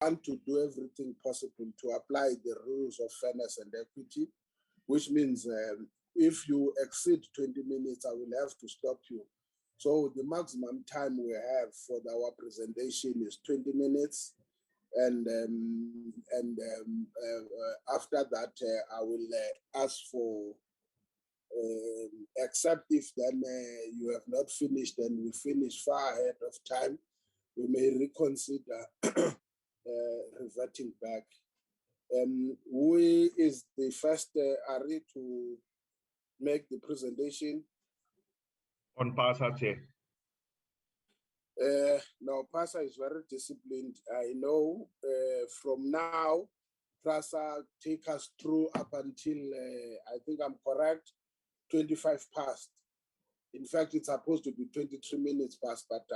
want to do everything possible to apply the rules of fairness and equity, which means if you exceed 20 minutes, I will have to stop you. So the maximum time we have for our presentation is 20 minutes. And after that, I will ask for, except if then you have not finished and we finish far ahead of time, we may reconsider reverting back. Who is the first Ari to make the presentation? On PASA, Chair. No, PASA is very disciplined. I know from now, PASA take us through up until, I think I'm correct, 25 past. In fact, it's supposed to be 23 minutes past, but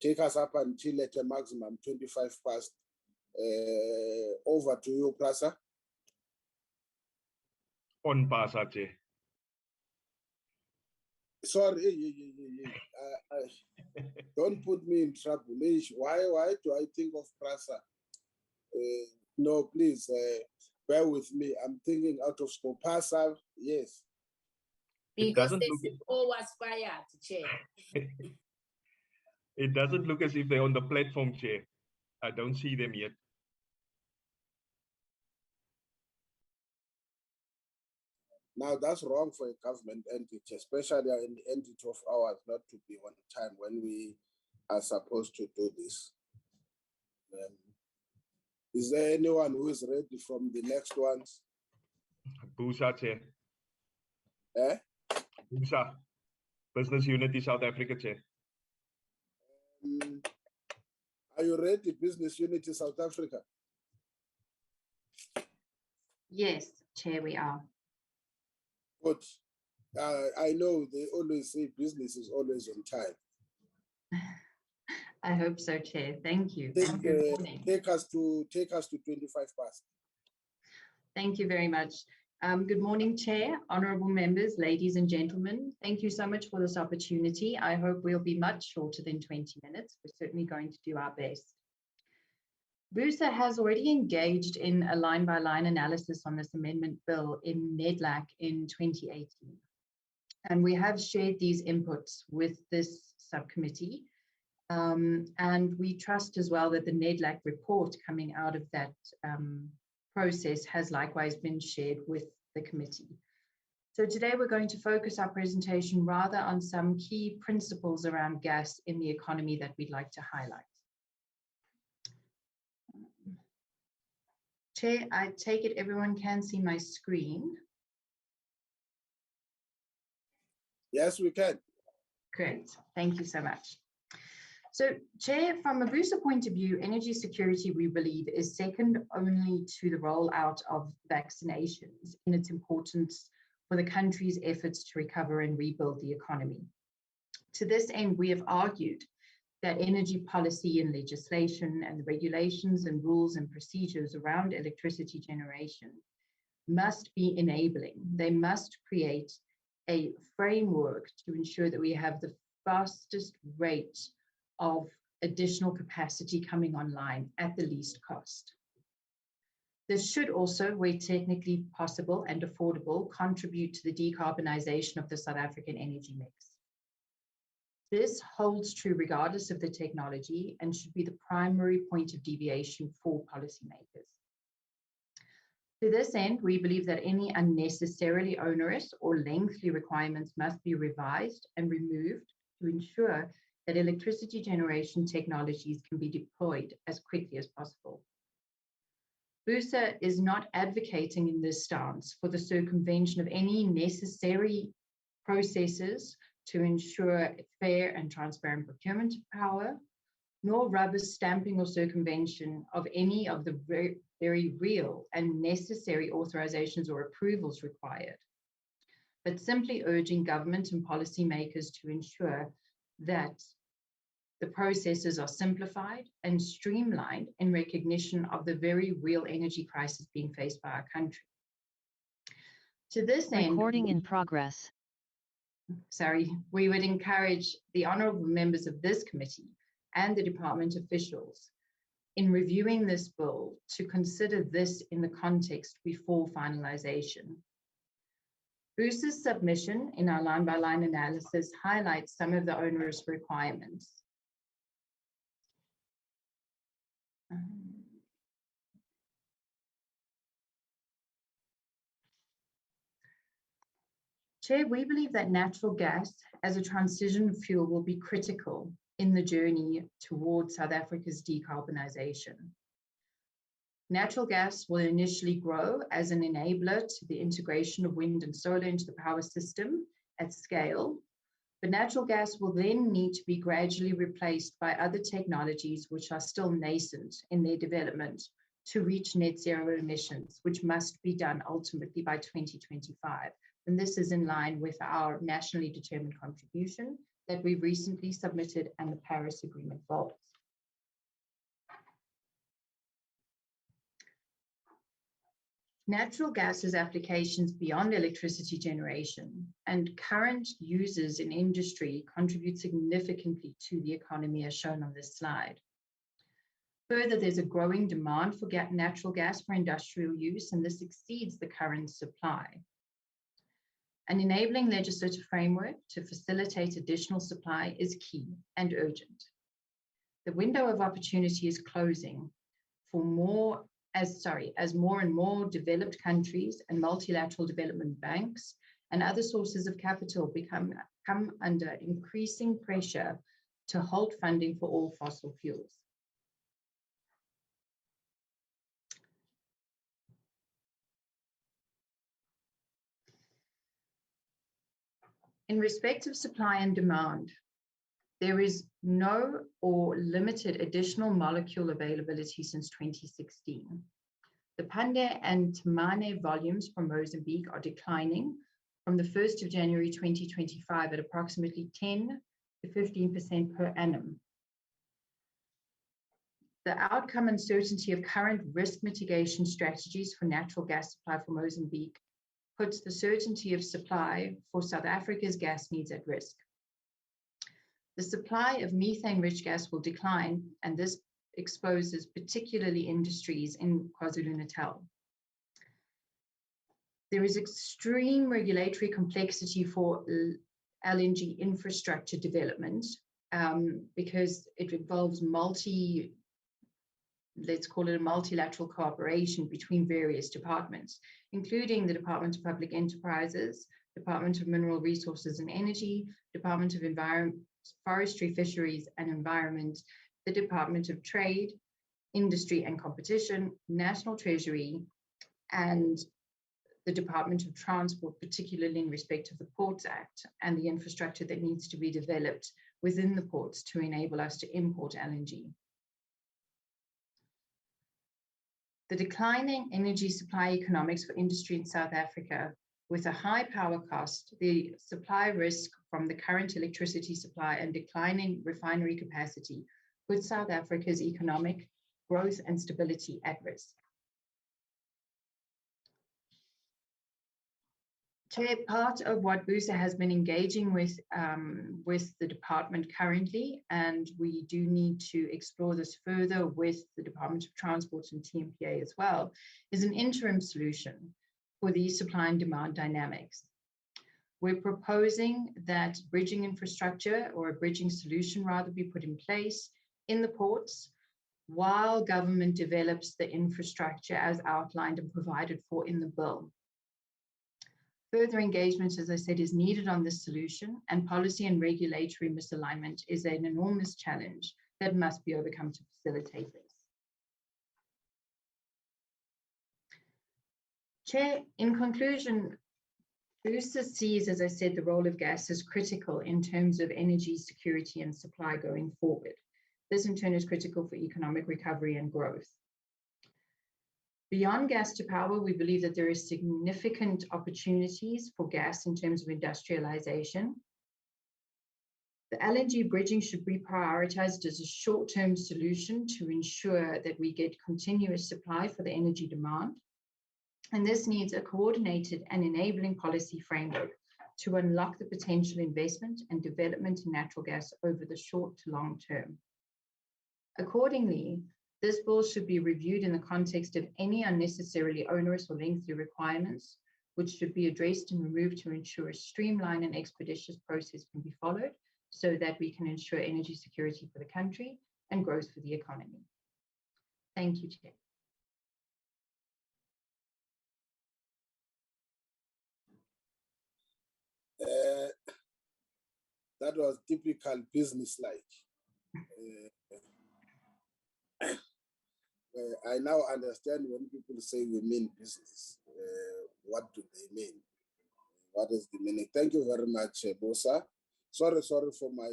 take us up until at a maximum 25 past. Over to you, PASA. On PASA, Chair. Sorry, don't put me in trouble. Why do I think of PRASA? No, please bear with me. I'm thinking out of scope. PASA, yes. Because this all was fired, Chair. It doesn't look as if they're on the platform, Chair. I don't see them yet. Now, that's wrong for a government entity, especially an entity of ours, not to be on time when we are supposed to do this. Is there anyone who is ready from the next ones? BUSA, Chair. Eh? BUSA, Business Unity South Africa, Chair. Are you ready, Business Unity South Africa? Yes, Chair, we are. Good. I know they always say business is always on time. I hope so, Chair. Thank you. Take us to 25 past. Thank you very much. Good morning, Chair, honorable members, ladies and gentlemen. Thank you so much for this opportunity. I hope we'll be much shorter than 20 minutes. We're certainly going to do our best. BUSA has already engaged in a line-by-line analysis on this amendment bill in NEDLAC in 2018. And we have shared these inputs with this subcommittee. And we trust as well that the NEDLAC report coming out of that process has likewise been shared with the committee. So today we're going to focus our presentation rather on some key principles around gas in the economy that we'd like to highlight. Chair, I take it everyone can see my screen. Yes, we can. Great, thank you so much. So, Chair, from a BUSA point of view, energy security, we believe, is second only to the rollout of vaccinations in its importance for the country's efforts to recover and rebuild the economy. To this end, we have argued that energy policy and legislation and the regulations and rules and procedures around electricity generation must be enabling. They must create a framework to ensure that we have the fastest rate of additional capacity coming online at the least cost. This should also, where technically possible and affordable, contribute to the decarbonization of the South African energy mix. This holds true regardless of the technology and should be the primary point of deviation for policymakers. To this end, we believe that any unnecessarily onerous or lengthy requirements must be revised and removed to ensure that electricity generation technologies can be deployed as quickly as possible. BUSA is not advocating in this stance for the circumvention of any necessary processes to ensure fair and transparent procurement of power, nor rubber stamping or circumvention of any of the very real and necessary authorizations or approvals required, but simply urging government and policymakers to ensure that the processes are simplified and streamlined in recognition of the very real energy crisis being faced by our country. To this end, recording in progress. We would encourage the honorable members of this committee and the department officials in reviewing this bill to consider this in the context before finalization. BOOS's submission in our line-by-line analysis highlights some of the onerous requirements. Chair, we believe that natural gas as a transition fuel will be critical in the journey towards South Africa's decarbonisation. Natural gas will initially grow as an enabler to the integration of wind and solar into the power system at scale, but natural gas will then need to be gradually replaced by other technologies which are still nascent in their development to reach net zero emissions, which must be done ultimately by 2025. And this is in line with our nationally determined contribution that we recently submitted and the Paris Agreement goals. Natural gas has applications beyond electricity generation, and current users in industry contribute significantly to the economy as shown on this slide. Further, there's a growing demand for natural gas for industrial use, and this exceeds the current supply. An enabling legislative framework to facilitate additional supply is key and urgent. The window of opportunity is closing for as more and more developed countries and multilateral development banks and other sources of capital come under increasing pressure to halt funding for all fossil fuels. In respect of supply and demand, there is no or limited additional molecule availability since 2016. The Pande and Temane volumes from Mozambique are declining from the 1st of January 2025 at approximately 10 to 15% per annum. The outcome uncertainty of current risk mitigation strategies for natural gas supply for Mozambique puts the certainty of supply for South Africa's gas needs at risk. The supply of methane-rich gas will decline, and this exposes particularly industries in KwaZulu-Natal. There is extreme regulatory complexity for LNG infrastructure development because it involves let's call it a multilateral cooperation between various departments, including the Department of Public Enterprises, Department of Mineral Resources and Energy, Department of Forestry, Fisheries and Environment, the Department of Trade, Industry and Competition, National Treasury, and the Department of Transport, particularly in respect of the Ports Act and the infrastructure that needs to be developed within the ports to enable us to import LNG. The declining energy supply economics for industry in South Africa, with a high power cost, the supply risk from the current electricity supply and declining refinery capacity, put South Africa's economic growth and stability at risk. Chair, part of what BOOSA has been engaging with the department currently, and we do need to explore this further with the Department of Transport and TMPA as well, is an interim solution for these supply and demand dynamics. We're proposing that bridging infrastructure, or a bridging solution rather, be put in place in the ports while government develops the infrastructure as outlined and provided for in the bill. Further engagement, as I said, is needed on this solution, and policy and regulatory misalignment is an enormous challenge that must be overcome to facilitate this. Chair, in conclusion, BOOSA sees, as I said, the role of gas as critical in terms of energy security and supply going forward. This in turn is critical for economic recovery and growth. Beyond gas to power, we believe that there is significant opportunities for gas in terms of industrialization. The LNG bridging should be prioritized as a short-term solution to ensure that we get continuous supply for the energy demand. And this needs a coordinated and enabling policy framework to unlock the potential investment and development in natural gas over the short to long term. Accordingly, This bill should be reviewed in the context of any unnecessarily onerous or lengthy requirements, which should be addressed and removed to ensure a streamlined and expeditious process can be followed so that we can ensure energy security for the country and growth for the economy. Thank you, Chair. That was typical business-like. I now understand when people say we mean business. What do they mean? What is the meaning? Thank you very much, Bosa. Sorry for my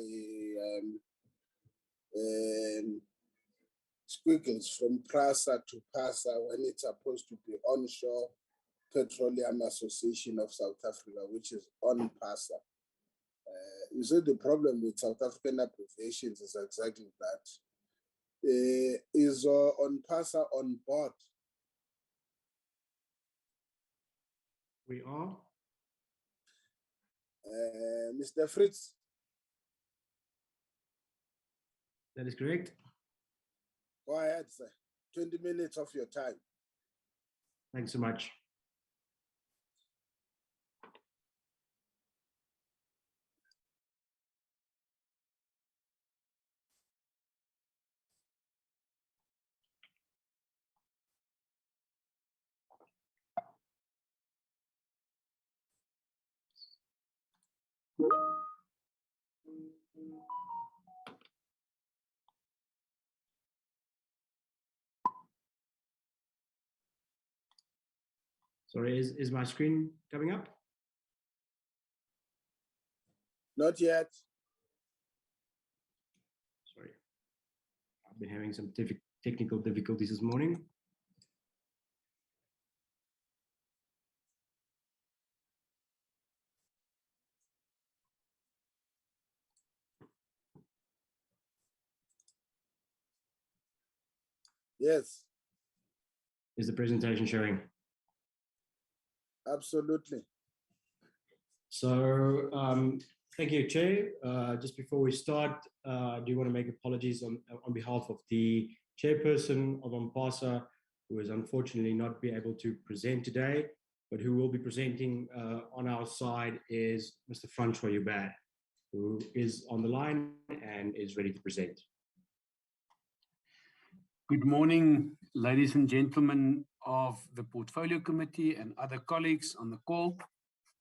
squiggles from PRASA to PASA when it's supposed to be Onshore Petroleum Association of South Africa, which is on PASA. You see, the problem with South African abbreviations is exactly that. Is on PASA on board? We are. Mr. Fritz? That is correct. Go ahead, sir. 20 minutes of your time. Thanks so much. Sorry, is my screen coming up? Not yet. Sorry, I've been having some technical difficulties this morning. Yes. Is the presentation showing? Absolutely. So thank you, Chair. Just before we start, I do want to make apologies on behalf of the chairperson of OMPASA, who is unfortunately not be able to present today, but who will be presenting on our side is Mr. Francois Joubert, who is on the line and is ready to present. Good morning, ladies and gentlemen of the Portfolio Committee and other colleagues on the call.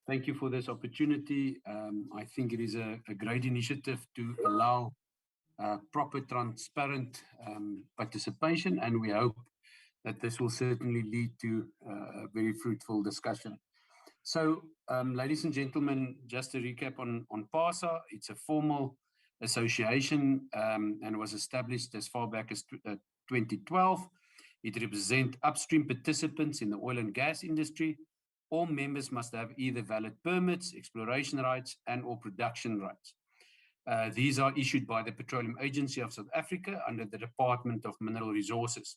Thank you for this opportunity. I think it is a great initiative to allow proper, transparent participation, and we hope that this will certainly lead to a very fruitful discussion. So, ladies and gentlemen, just to recap on PASA, it's a formal association and was established as far back as 2012. It represents upstream participants in the oil and gas industry. All members must have either valid permits, exploration rights, and/or production rights. These are issued by the Petroleum Agency of South Africa under the Department of Mineral Resources.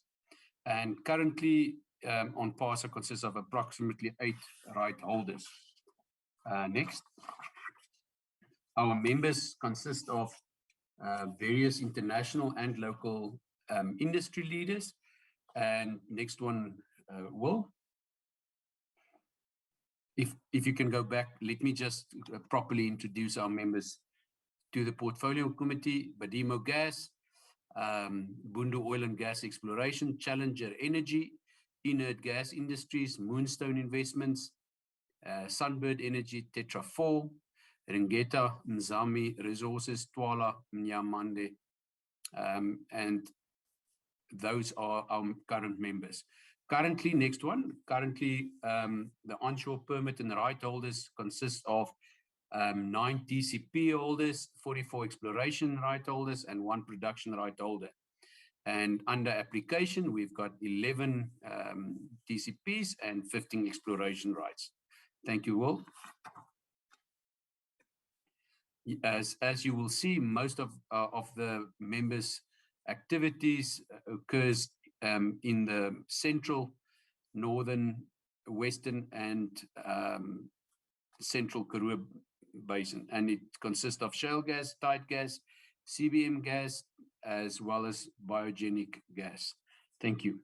And currently, on PASA consists of approximately 8 right holders. Next. Our members consist of various international and local industry leaders. And next one, Will. If you can go back, let me just properly introduce our members to the Portfolio Committee: Badimo Gas, Bundu Oil and Gas Exploration, Challenger Energy, Inert Gas Industries, Moonstone Investments, Sunbird Energy, Tetra 4, Ringeta Nzami Resources, Twala Mnyamande, and those are our current members. Currently, next one, the onshore permit and right holders consist of 9 TCP holders, 44 exploration right holders, and 1 production right holder. And under application, we've got 11 TCPs and 15 exploration rights. Thank you, Will. As you will see, most of the members' activities occurs in the central, northern, western, and central Karoo Basin, and it consists of shale gas, tight gas, CBM gas, as well as biogenic gas. Thank you.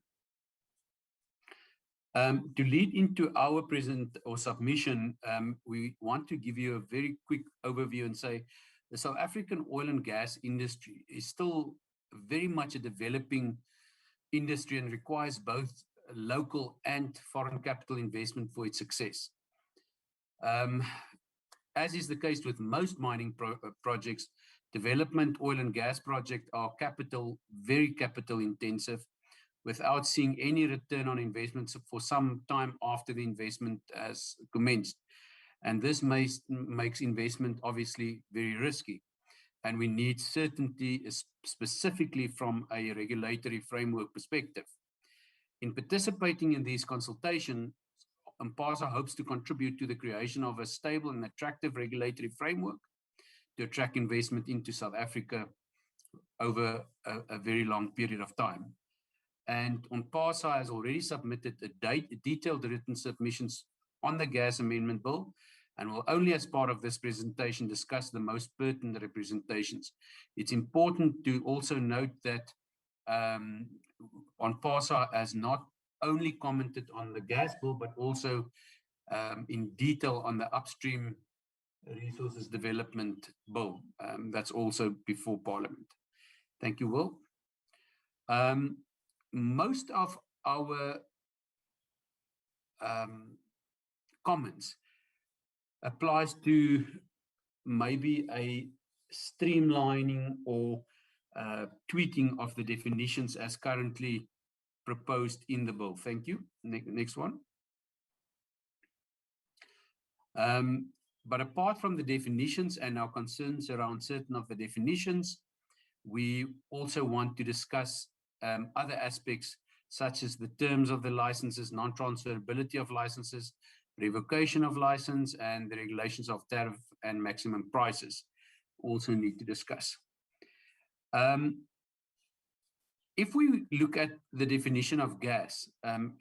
To lead into our present or submission, we want to give you a very quick overview and say the South African oil and gas industry is still very much a developing industry and requires both local and foreign capital investment for its success. As is the case with most mining projects, development oil and gas projects are very capital intensive, without seeing any return on investments for some time after the investment has commenced. And this makes investment obviously very risky. And we need certainty, specifically from a regulatory framework perspective. In participating in these consultations, M-PASA hopes to contribute to the creation of a stable and attractive regulatory framework to attract investment into South Africa over a very long period of time. And M-PASA has already submitted detailed written submissions on the gas amendment bill, and will only as part of this presentation discuss the most pertinent representations. It's important to also note that M-PASA has not only commented on the gas bill, but also in detail on the upstream resources development bill. That's also before Parliament. Thank you, Will. Most of our comments applies to maybe a streamlining or tweaking of the definitions as currently proposed in the bill. Thank you. Next one. But apart from the definitions and our concerns around certain of the definitions, we also want to discuss other aspects such as the terms of the licenses, non-transferability of licenses, revocation of license, and the regulations of tariff and maximum prices. Also need to discuss. If we look at the definition of gas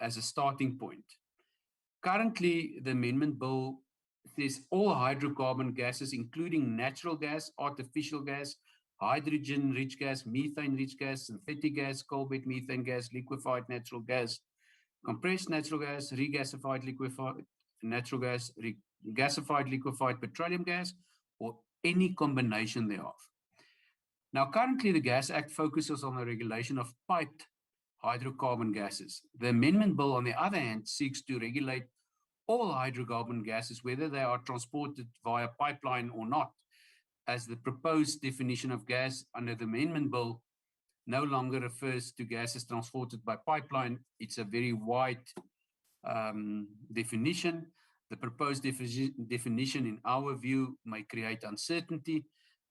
as a starting point, currently the amendment bill says all hydrocarbon gases, including natural gas, artificial gas, hydrogen-rich gas, methane-rich gas, synthetic gas, coal bed methane gas, liquefied natural gas, compressed natural gas, regasified liquefied natural gas, regasified liquefied petroleum gas, or any combination thereof. Now, currently, the Gas Act focuses on the regulation of piped hydrocarbon gases. The amendment bill, on the other hand, seeks to regulate all hydrocarbon gases, whether they are transported via pipeline or not, as the proposed definition of gas under the amendment bill no longer refers to gases transported by pipeline. It's a very wide definition. The proposed definition, in our view, may create uncertainty,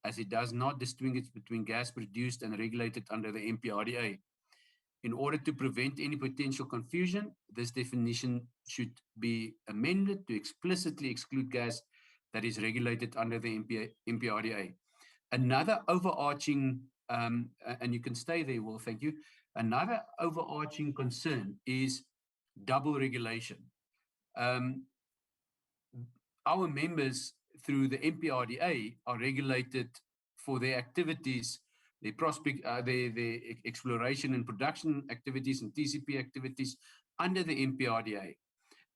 as it does not distinguish between gas produced and regulated under the MPRDA. In order to prevent any potential confusion, this definition should be amended to explicitly exclude gas that is regulated under the MPRDA. Another overarching, and you can stay there, Will, thank you. Another overarching concern is double regulation. Our members through the MPRDA are regulated for their activities, their exploration and production activities and TCP activities under the MPRDA.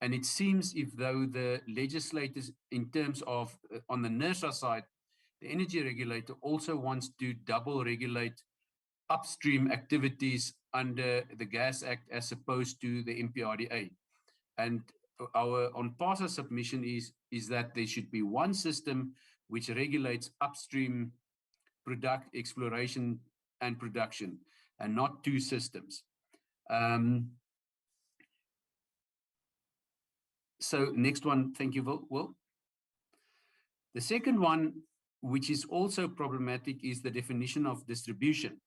And it seems if though the legislators, in terms of, on the NERSA side, the energy regulator also wants to double regulate upstream activities under the Gas Act as opposed to the MPRDA. And our on-PASA submission is that there should be one system which regulates upstream exploration and production, and not two systems. So next one, thank you, Will. The second one, which is also problematic, is the definition of distribution.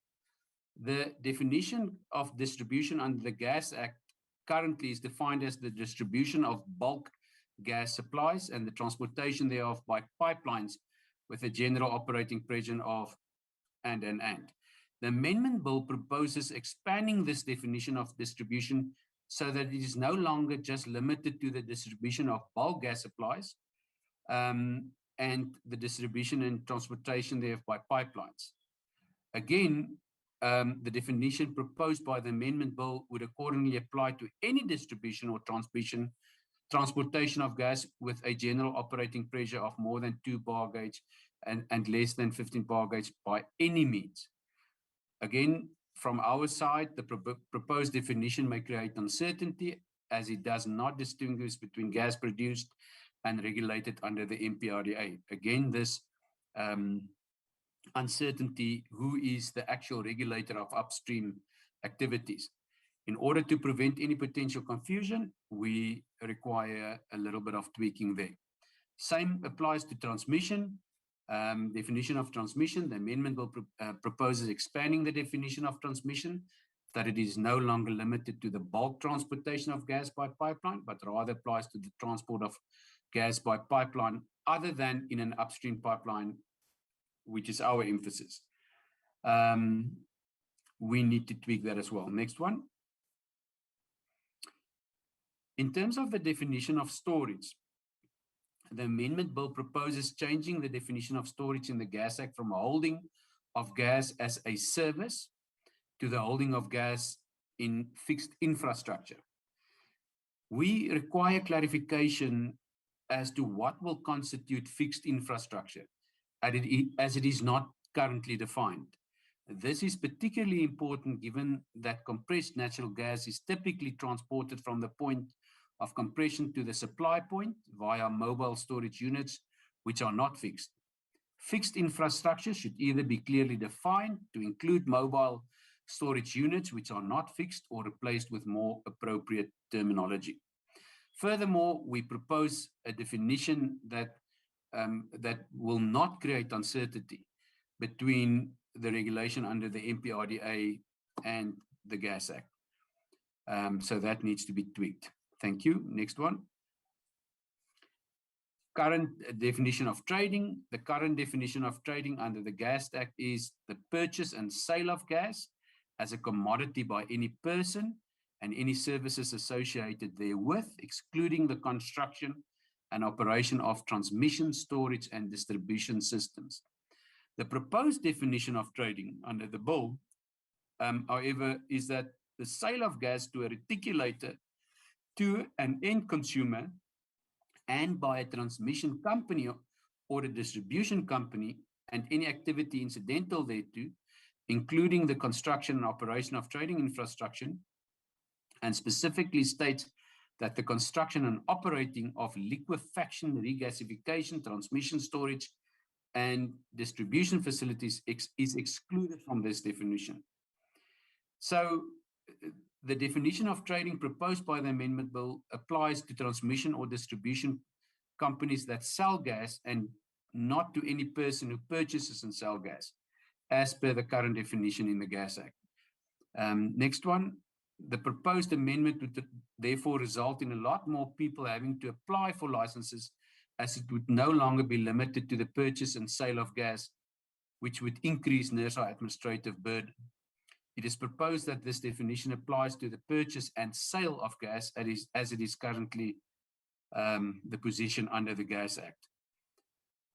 The definition of distribution under the Gas Act currently is defined as the distribution of bulk gas supplies and the transportation thereof by pipelines with a general operating pressure of and. The amendment bill proposes expanding this definition of distribution so that it is no longer just limited to the distribution of bulk gas supplies and the distribution and transportation thereof by pipelines. Again, the definition proposed by the amendment bill would accordingly apply to any distribution or transportation of gas with a general operating pressure of more than 2 bar gauge and less than 15 bar gauge by any means. Again, from our side, the proposed definition may create uncertainty as it does not distinguish between gas produced and regulated under the MPRDA. Again, this uncertainty, who is the actual regulator of upstream activities. In order to prevent any potential confusion, we require a little bit of tweaking there. Same applies to transmission. Definition of transmission. The amendment will proposes expanding the definition of transmission, that it is no longer limited to the bulk transportation of gas by pipeline, but rather applies to the transport of gas by pipeline other than in an upstream pipeline, which is our emphasis. We need to tweak that as well. Next one. In terms of the definition of storage, the amendment bill proposes changing the definition of storage in the Gas Act from a holding of gas as a service to the holding of gas in fixed infrastructure. We require clarification as to what will constitute fixed infrastructure, as it is not currently defined. This is particularly important given that compressed natural gas is typically transported from the point of compression to the supply point via mobile storage units, which are not fixed. Fixed infrastructure should either be clearly defined to include mobile storage units, which are not fixed, or replaced with more appropriate terminology. Furthermore, we propose a definition that will not create uncertainty between the regulation under the MPRDA and the Gas Act. So that needs to be tweaked. Thank you. Next one. Current definition of trading. The current definition of trading under the Gas Act is the purchase and sale of gas as a commodity by any person and any services associated therewith, excluding the construction and operation of transmission, storage, and distribution systems. The proposed definition of trading under the bill, however, is that the sale of gas to a reticulator to an end consumer and by a transmission company or a distribution company, and any activity incidental thereto, including the construction and operation of trading infrastructure, and specifically states that the construction and operating of liquefaction, regasification, transmission, storage, and distribution facilities is excluded from this definition. So the definition of trading proposed by the amendment bill applies to transmission or distribution companies that sell gas and not to any person who purchases and sells gas, as per the current definition in the Gas Act. Next one. The proposed amendment would therefore result in a lot more people having to apply for licenses, as it would no longer be limited to the purchase and sale of gas, which would increase NERSA administrative burden. It is proposed that this definition applies to the purchase and sale of gas as it is currently the position under the Gas Act.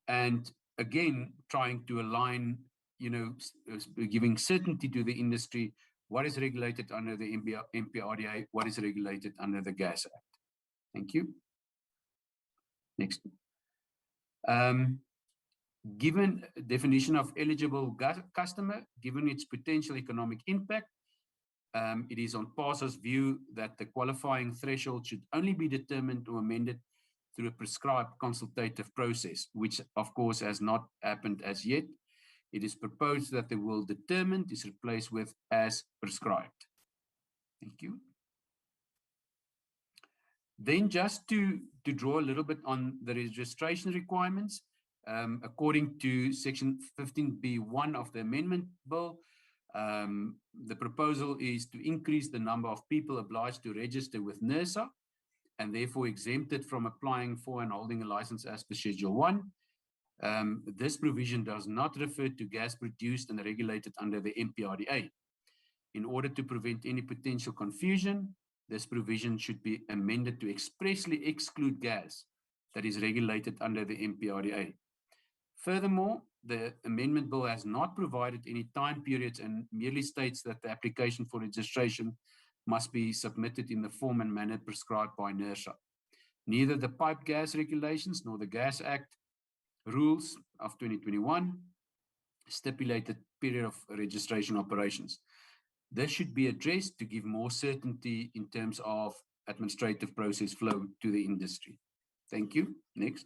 And again, trying to align, giving certainty to the industry, what is regulated under the MPRDA, what is regulated under the Gas Act. Thank you. Next. Given definition of eligible customer, given its potential economic impact, it is on PASA's view that the qualifying threshold should only be determined or amended through a prescribed consultative process, which of course has not happened as yet. It is proposed that the word determined is replaced with as prescribed. Thank you. Then just to draw a little bit on the registration requirements, according to section 15B1 of the amendment bill, the proposal is to increase the number of people obliged to register with NERSA and therefore exempted from applying for and holding a license as per Schedule 1. This provision does not refer to gas produced and regulated under the MPRDA. In order to prevent any potential confusion, this provision should be amended to expressly exclude gas that is regulated under the MPRDA. Furthermore, the amendment bill has not provided any time periods and merely states that the application for registration must be submitted in the form and manner prescribed by NERSA. Neither the Pipe Gas Regulations nor the Gas Act rules of 2021 stipulated period of registration operations. This should be addressed to give more certainty in terms of administrative process flow to the industry. Thank you. Next.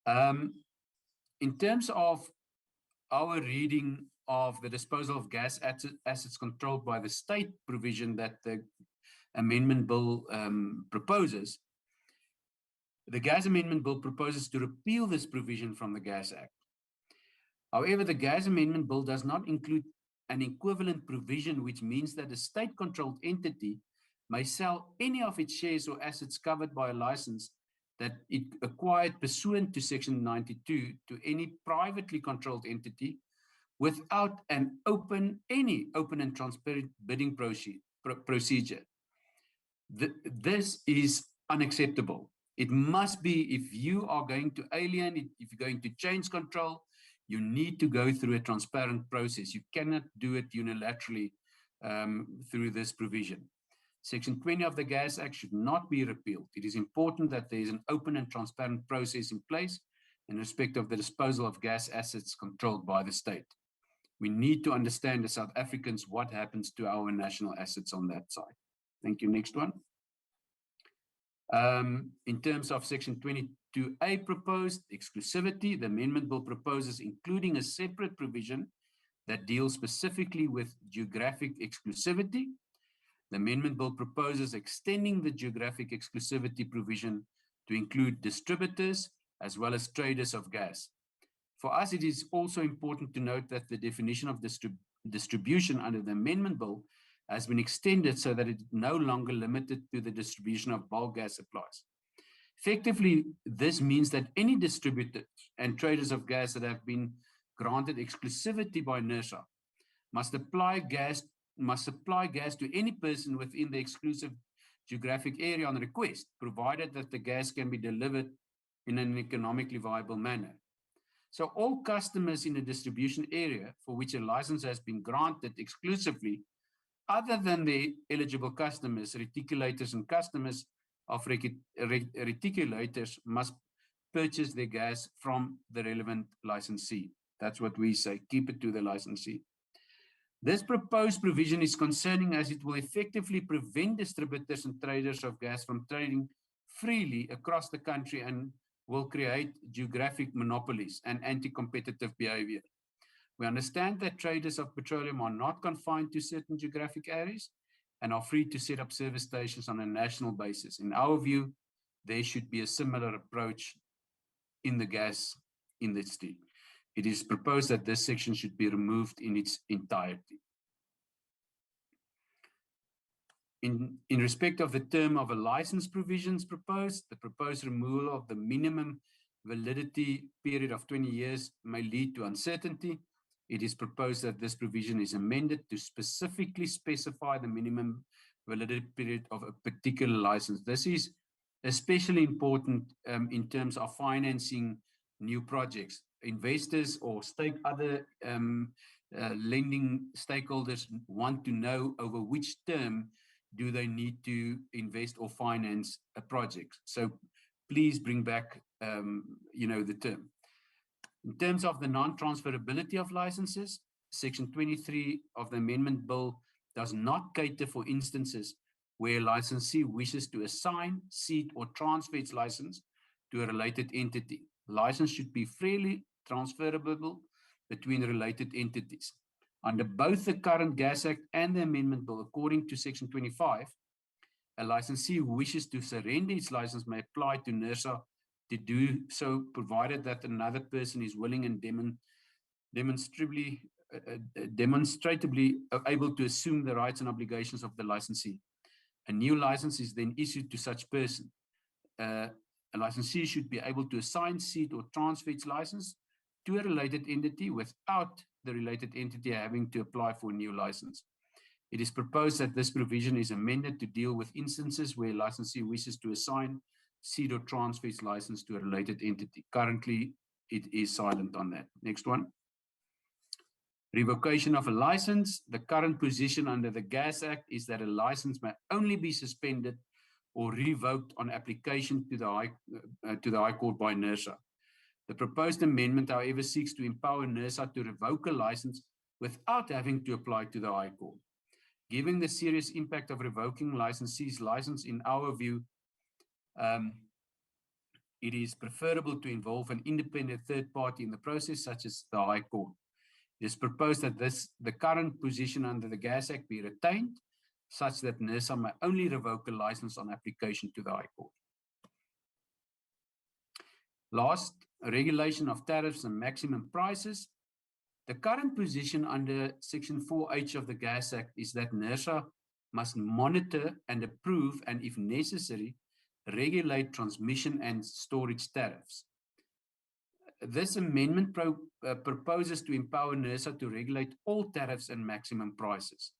In terms of our reading of the disposal of gas assets controlled by the state provision that the amendment bill proposes, the Gas Amendment Bill proposes to repeal this provision from the Gas Act. However, the Gas Amendment Bill does not include an equivalent provision, which means that a state-controlled entity may sell any of its shares or assets covered by a license that it acquired pursuant to Section 92 to any privately controlled entity without any open and transparent bidding procedure. This is unacceptable. It must be, if you are going to alienate, if you're going to change control, you need to go through a transparent process. You cannot do it unilaterally through this provision. Section 20 of the Gas Act should not be repealed. It is important that there is an open and transparent process in place in respect of the disposal of gas assets controlled by the state. We need to understand as South Africans what happens to our national assets on that side. Thank you. Next one. In terms of Section 22A proposed exclusivity, the amendment bill proposes including a separate provision that deals specifically with geographic exclusivity. The amendment bill proposes extending the geographic exclusivity provision to include distributors as well as traders of gas. For us, it is also important to note that the definition of distribution under the amendment bill has been extended so that it is no longer limited to the distribution of bulk gas supplies. Effectively, this means that any distributors and traders of gas that have been granted exclusivity by NERSA must supply gas to any person within the exclusive geographic area on request, provided that the gas can be delivered in an economically viable manner. So all customers in a distribution area for which a license has been granted exclusively, other than the eligible customers, reticulators and customers of reticulators, must purchase their gas from the relevant licensee. That's what we say, keep it to the licensee. This proposed provision is concerning as it will effectively prevent distributors and traders of gas from trading freely across the country and will create geographic monopolies and anti-competitive behavior. We understand that traders of petroleum are not confined to certain geographic areas and are free to set up service stations on a national basis. In our view, there should be a similar approach in the gas industry. It is proposed that this section should be removed in its entirety. In respect of the term of a license provisions proposed, the proposed removal of the minimum validity period of 20 years may lead to uncertainty. It is proposed that this provision is amended to specifically specify the minimum validity period of a particular license. This is especially important in terms of financing new projects. Investors or other lending stakeholders want to know over which term do they need to invest or finance a project. So please bring back the term. In terms of the non-transferability of licenses, Section 23 of the amendment bill does not cater for instances where a licensee wishes to assign, cede, or transfer its license to a related entity. License should be freely transferable between related entities. Under both the current Gas Act and the amendment bill, according to Section 25, a licensee who wishes to surrender its license may apply to NERSA to do so, provided that another person is willing and demonstrably able to assume the rights and obligations of the licensee. A new license is then issued to such person. A licensee should be able to assign, cede, or transfer its license to a related entity without the related entity having to apply for a new license. It is proposed that this provision is amended to deal with instances where a licensee wishes to assign, cede, or transfer its license to a related entity. Currently, it is silent on that. Next one. Revocation of a license. The current position under the Gas Act is that a license may only be suspended or revoked on application to the High Court by NERSA. The proposed amendment, however, seeks to empower NERSA to revoke a license without having to apply to the High Court. Given the serious impact of revoking licensees' license, in our view, it is preferable to involve an independent third party in the process, such as the High Court. It is proposed that the current position under the Gas Act be retained, such that NERSA may only revoke a license on application to the High Court. Last, regulation of tariffs and maximum prices. The current position under Section 4H of the Gas Act is that NERSA must monitor and approve, and if necessary, regulate transmission and storage tariffs. This amendment proposes to empower NERSA to regulate all tariffs and maximum prices.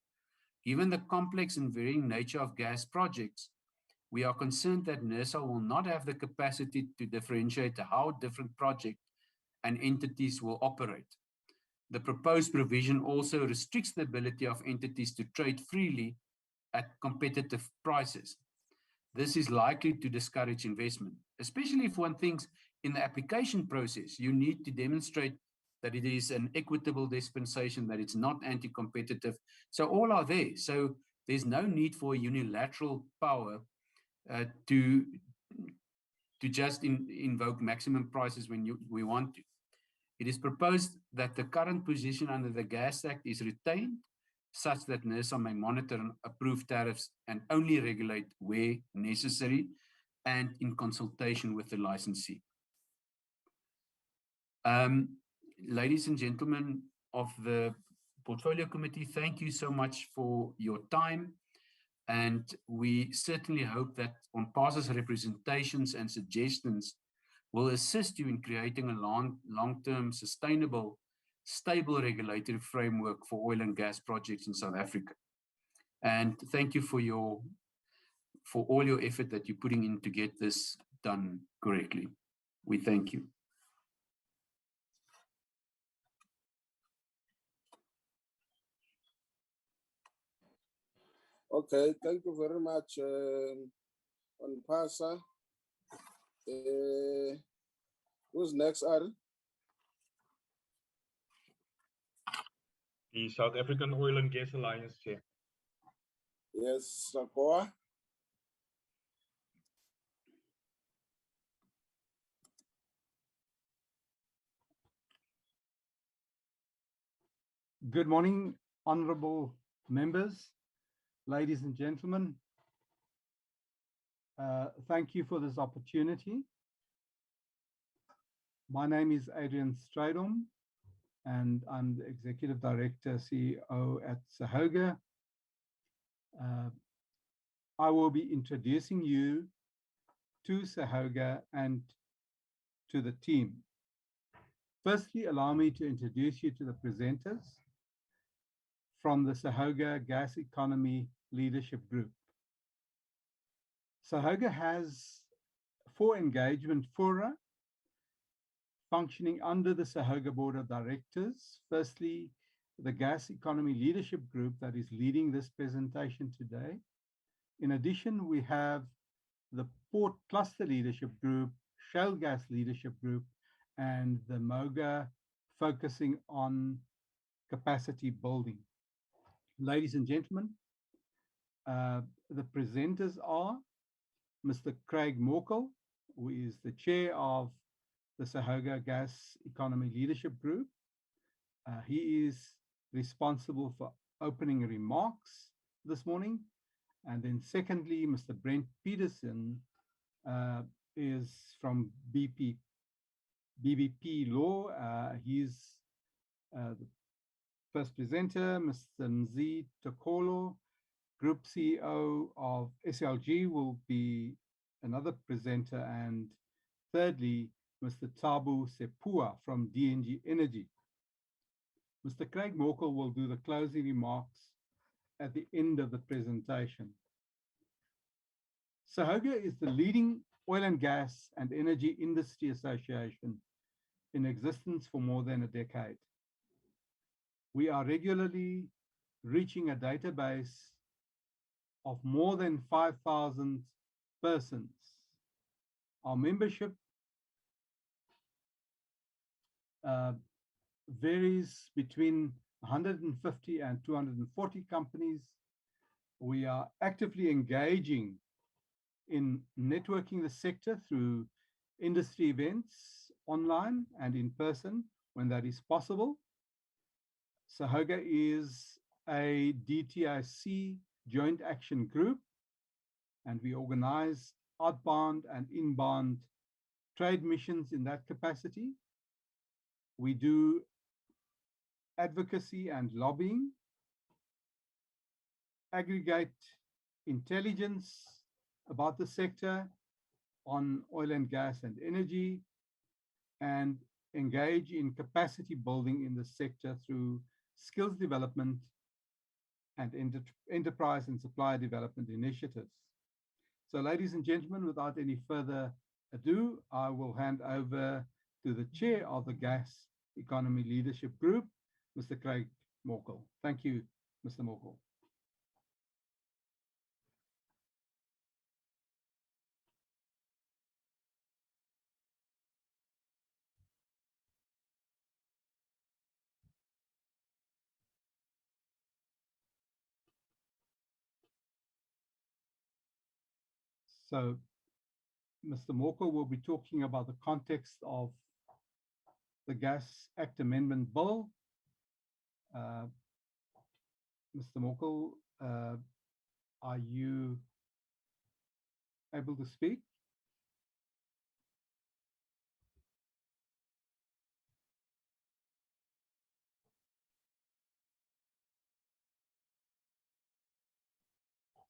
Given the complex and varying nature of gas projects, we are concerned that NERSA will not have the capacity to differentiate how different projects and entities will operate. The proposed provision also restricts the ability of entities to trade freely at competitive prices. This is likely to discourage investment, especially if one thinks in the application process, you need to demonstrate that it is an equitable dispensation, that it's not anti-competitive. So all are there. So there's no need for unilateral power to just invoke maximum prices when we want to. It is proposed that the current position under the Gas Act is retained, such that NERSA may monitor and approve tariffs and only regulate where necessary and in consultation with the licensee. Ladies and gentlemen of the Portfolio Committee, thank you so much for your time. And we certainly hope that ONPASA's representations and suggestions will assist you in creating a long-term, sustainable, stable regulatory framework for oil and gas projects in South Africa. And thank you for all your effort that you're putting in to get this done correctly. We thank you. Okay, thank you very much, ONPASA. Who's next, Ari? The South African Oil and Gas Alliance, Chair. Yes, Sakoa. Good morning, honorable members, ladies and gentlemen. Thank you for this opportunity. My name is Adrian Strydom, and I'm the Executive Director, CEO at SAHOGA. I will be introducing you to SAHOGA and to the team. Firstly, allow me to introduce you to the presenters from the SAHOGA Gas Economy Leadership Group. SAHOGA has 4 engagement fora functioning under the SAHOGA Board of Directors. Firstly, the Gas Economy Leadership Group that is leading this presentation today. In addition, we have the Port Cluster Leadership Group, Shale Gas Leadership Group, and the MOGA focusing on capacity building. Ladies and gentlemen, the presenters are Mr. Craig Morkel, who is the chair of the SAHOGA Gas Economy Leadership Group. He is responsible for opening remarks this morning. And then secondly, Mr. Brent Peterson is from BBP Law. He's the first presenter. Mr. Nzi Tokolo, Group CEO of SLG, will be another presenter. And thirdly, Mr. Tabu Sepua from DNG Energy. Mr. Craig Morkel will do the closing remarks at the end of the presentation. SAHOGA is the leading oil and gas and energy industry association in existence for more than a decade. We are regularly reaching a database of more than 5,000 persons. Our membership varies between 150 and 240 companies. We are actively engaging in networking the sector through industry events online and in person when that is possible. SAHOGA is a DTIC joint action group, and we organize outbound and inbound trade missions in that capacity. We do advocacy and lobbying, aggregate intelligence about the sector on oil and gas and energy, and engage in capacity building in the sector through skills development and enterprise and supply development initiatives. So, ladies and gentlemen, without any further ado, I will hand over to the chair of the Gas Economy Leadership Group, Mr. Craig Morkel. Thank you, Mr. Morkel. So, Mr. Morkel will be talking about the context of the Gas Act Amendment Bill. Mr. Morkel, are you able to speak?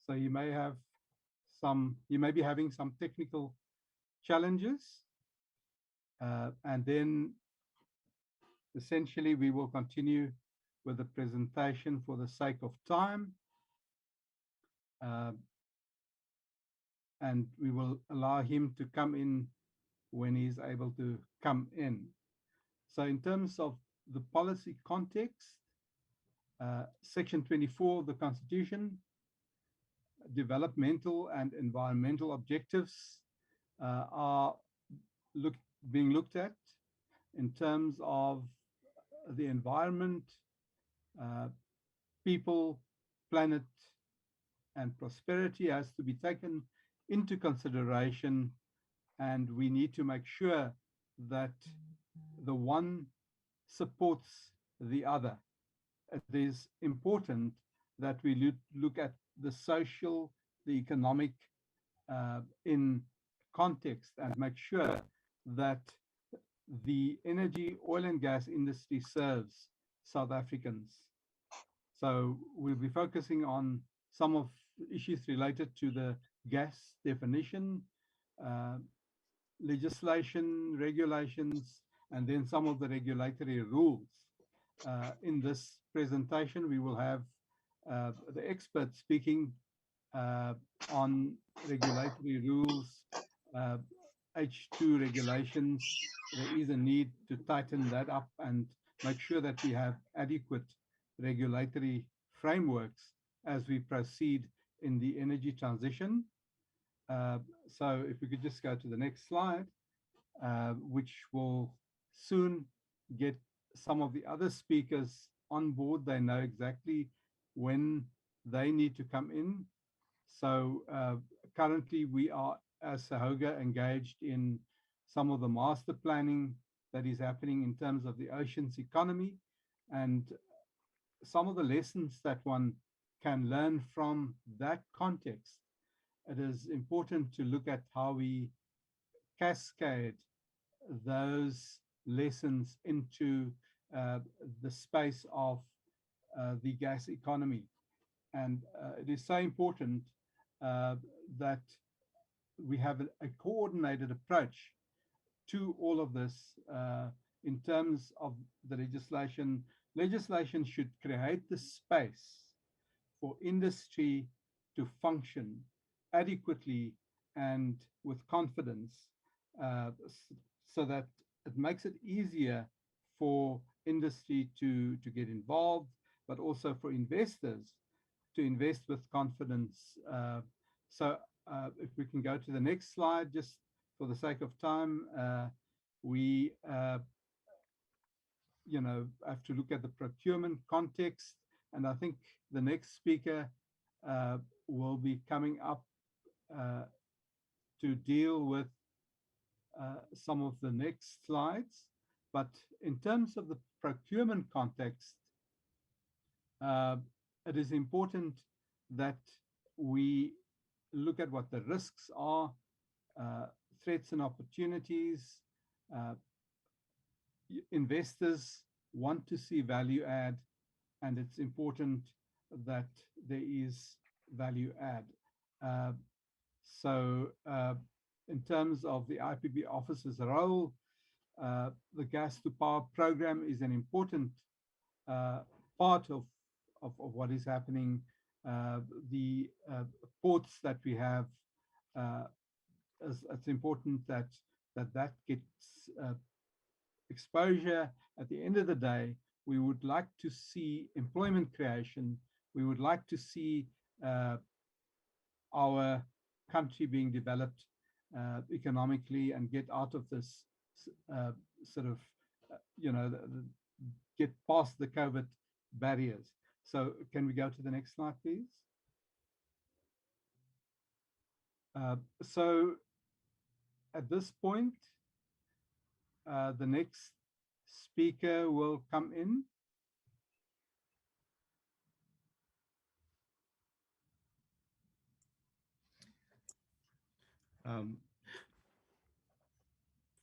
So you may be having some technical challenges, and then essentially we will continue with the presentation for the sake of time, and we will allow him to come in when he's able to come in. So in terms of the policy context, Section 24 of the Constitution, developmental and environmental objectives are being looked at in terms of the environment, people, planet, and prosperity has to be taken into consideration, and we need to make sure that the one supports the other. It is important that we look at the social, the economic in context and make sure that the energy, oil and gas industry serves South Africans. So we'll be focusing on some of the issues related to the gas definition, legislation, regulations, and then some of the regulatory rules. In this presentation, we will have the experts speaking on regulatory rules, H2 regulations. There is a need to tighten that up and make sure that we have adequate regulatory frameworks as we proceed in the energy transition. So if we could just go to the next slide, which will soon get some of the other speakers on board. They know exactly when they need to come in. So currently we are, as SAHOGA, engaged in some of the master planning that is happening in terms of the oceans economy, and some of the lessons that one can learn from that context. It is important to look at how we cascade those lessons into the space of the gas economy. And it is so important that we have a coordinated approach to all of this in terms of the legislation. Legislation should create the space for industry to function adequately and with confidence, so that it makes it easier for industry to get involved, but also for investors to invest with confidence. So if we can go to the next slide, just for the sake of time, we have to look at the procurement context, and I think the next speaker will be coming up to deal with some of the next slides. But in terms of the procurement context, it is important that we look at what the risks are, threats and opportunities. Investors want to see value add, and it's important that there is value add. So in terms of the IPB office's role, the gas to power program is an important part of what is happening. The ports that we have, it's important that gets exposure. At the end of the day, we would like to see employment creation. We would like to see our country being developed economically and get out of this get past the COVID barriers. So can we go to the next slide, please? So at this point, the next speaker will come in.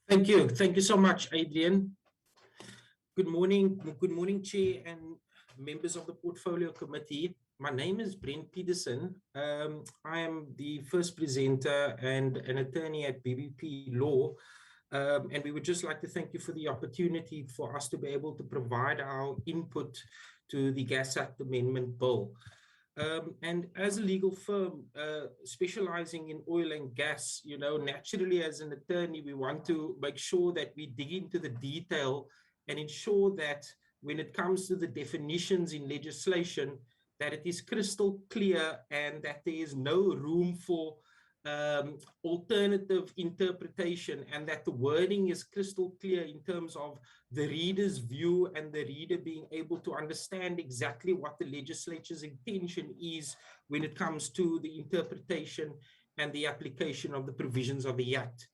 Thank you. Thank you so much, Adrian. Good morning, Chair and members of the Portfolio Committee. My name is Brent Peterson. I am the first presenter and an attorney at BBP Law. And we would just like to thank you for the opportunity for us to be able to provide our input to the Gas Act Amendment Bill. And as a legal firm specializing in oil and gas, naturally as an attorney, we want to make sure that we dig into the detail and ensure that when it comes to the definitions in legislation, that it is crystal clear and that there is no room for alternative interpretation, and that the wording is crystal clear in terms of the reader's view and the reader being able to understand exactly what the legislature's intention is when it comes to the interpretation and the application of the provisions of the Act.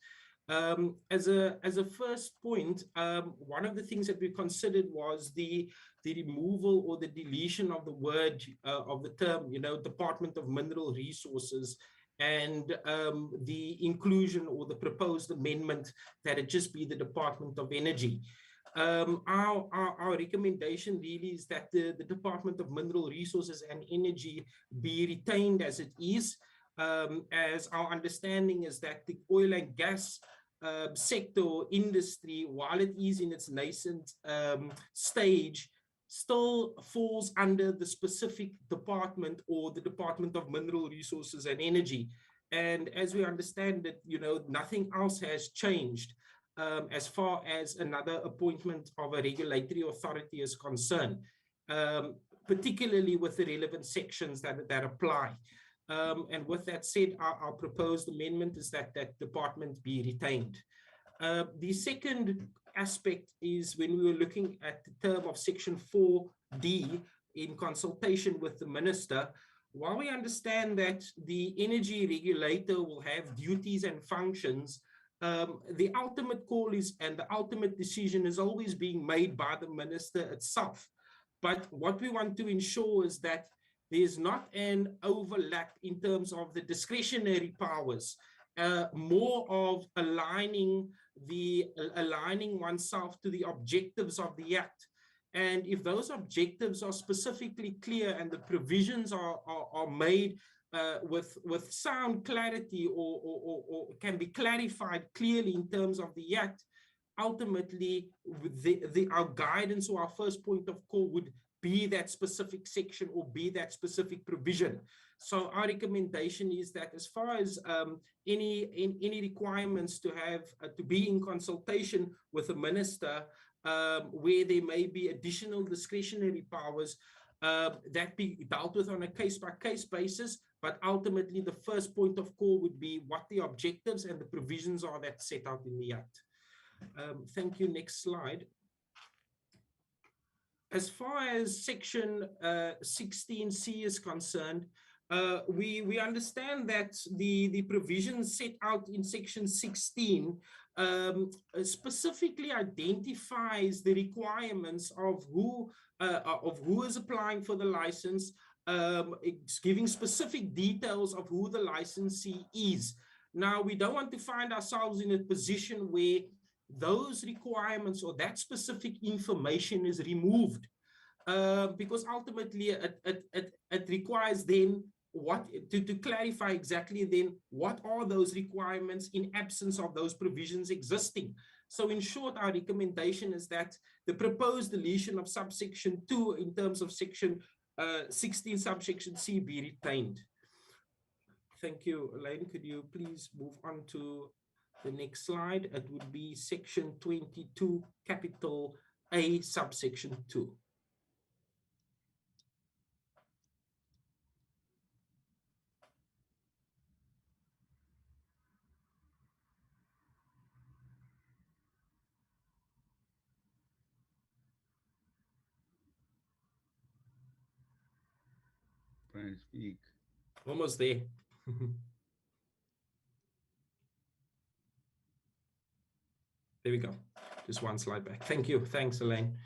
As a first point, one of the things that we considered was the removal or the deletion of the word of the term, Department of Mineral Resources, and the inclusion or the proposed amendment that it just be the Department of Energy. Our recommendation really is that the Department of Mineral Resources and Energy be retained as it is, as our understanding is that the oil and gas sector or industry, while it is in its nascent stage, still falls under the specific department or the Department of Mineral Resources and Energy. And as we understand it, nothing else has changed as far as another appointment of a regulatory authority is concerned, particularly with the relevant sections that apply. And with that said, our proposed amendment is that that department be retained. The second aspect is when we were looking at the term of Section 4D in consultation with the Minister, while we understand that the energy regulator will have duties and functions, the ultimate call is, and the ultimate decision is always being made by the Minister itself. But what we want to ensure is that there's not an overlap in terms of the discretionary powers, more of aligning oneself to the objectives of the Act. And if those objectives are specifically clear and the provisions are made with sound clarity or can be clarified clearly in terms of the Act, ultimately our guidance or our first point of call would be that specific section or be that specific provision. So our recommendation is that as far as any requirements to have to be in consultation with the minister, where there may be additional discretionary powers, that be dealt with on a case-by-case basis, but ultimately the first point of call would be what the objectives and the provisions are that set out in the Act. Thank you. Next slide. As far as section 16C is concerned, we understand that the provisions set out in section 16 specifically identifies the requirements of who is applying for the license, it's giving specific details of who the licensee is. Now, we don't want to find ourselves in a position where those requirements or that specific information is removed, because ultimately it requires then what to clarify exactly then what are those requirements in absence of those provisions existing. So in short, our recommendation is that the proposed deletion of subsection 2 in terms of section 16 subsection C be retained. Thank you, Elaine. Could you please move on to the next slide? It would be section 22, capital A, subsection 2. Trying to speak. Almost there. There we go. Just one slide back. Thank you. Thanks, Elaine.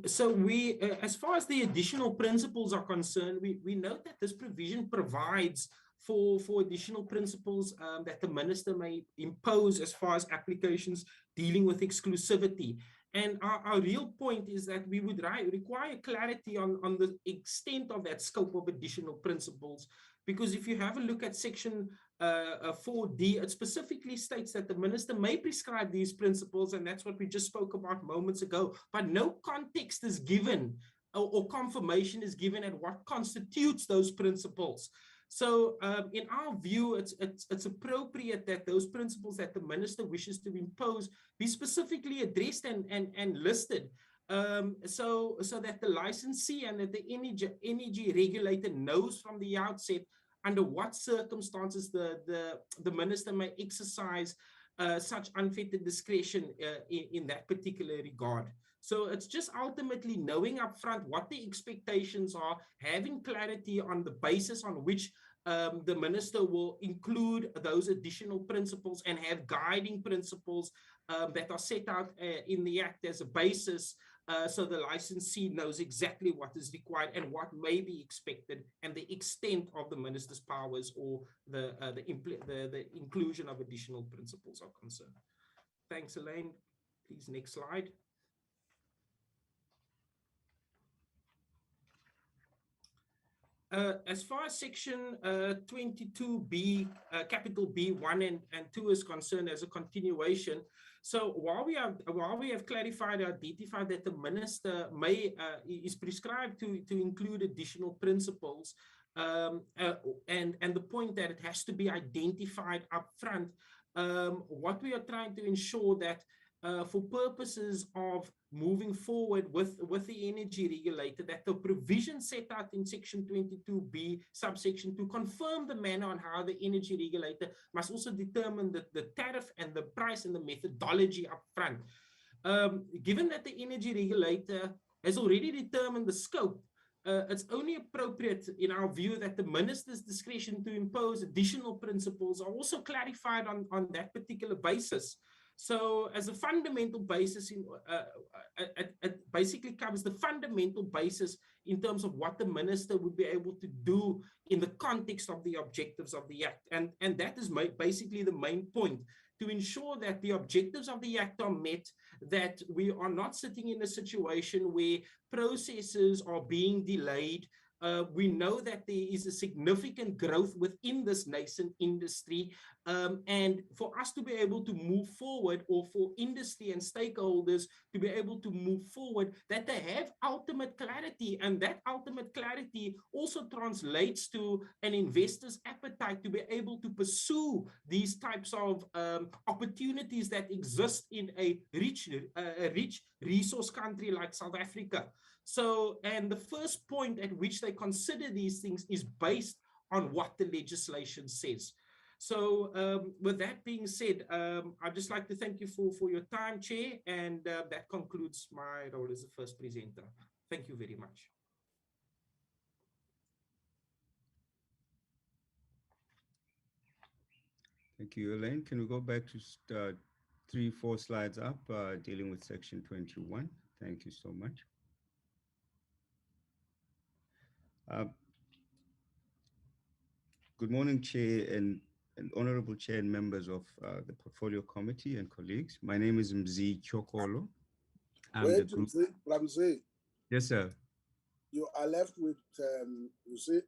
So we, as far as the additional principles are concerned, we note that this provision provides for additional principles that the minister may impose as far as applications dealing with exclusivity. And our real point is that we would require clarity on the extent of that scope of additional principles. Because if you have a look at section 4D, it specifically states that the minister may prescribe these principles, and that's what we just spoke about moments ago, but no context is given or confirmation is given at what constitutes those principles. So in our view, it's appropriate that those principles that the minister wishes to impose be specifically addressed and listed, so that the licensee and that the energy regulator knows from the outset under what circumstances the minister may exercise such unfettered discretion in that particular regard. So it's just ultimately knowing upfront what the expectations are, having clarity on the basis on which the minister will include those additional principles and have guiding principles that are set out in the Act as a basis, so the licensee knows exactly what is required and what may be expected and the extent of the minister's powers or the inclusion of additional principles are concerned. Thanks, Elaine. Please, next slide. As far as section 22B, capital B 1 and 2 is concerned as a continuation, so while we have clarified or identified that the minister may is prescribed to include additional principles, and the point that it has to be identified up front, what we are trying to ensure that for purposes of moving forward with the energy regulator, that the provision set out in section 22B subsection 2 confirm the manner on how the energy regulator must also determine the tariff and the price and the methodology up front. Given that the energy regulator has already determined the scope, it's only appropriate in our view that the minister's discretion to impose additional principles are also clarified on that particular basis. So as a fundamental basis, it basically covers the fundamental basis in terms of what the minister would be able to do in the context of the objectives of the Act. And that is basically the main point, to ensure that the objectives of the Act are met, that we are not sitting in a situation where processes are being delayed, We know that there is a significant growth within this nascent industry. And for us to be able to move forward, or for industry and stakeholders to be able to move forward, that they have ultimate clarity. And that ultimate clarity also translates to an investor's appetite to be able to pursue these types of opportunities that exist in a rich resource country like South Africa. So, and the first point at which they consider these things is based on what the legislation says. So with that being said, I'd just like to thank you for your time, Chair, and that concludes my role as the first presenter. Thank you very much. Thank you, Elaine. Can we go back to 3-4 slides up, dealing with section 21? Thank you so much. Good morning, Chair and Honorable Chair and members of the Portfolio Committee and colleagues. My name is Mzi Chokolo. Wait, Ramsey. Yes, sir. You are left with, you see,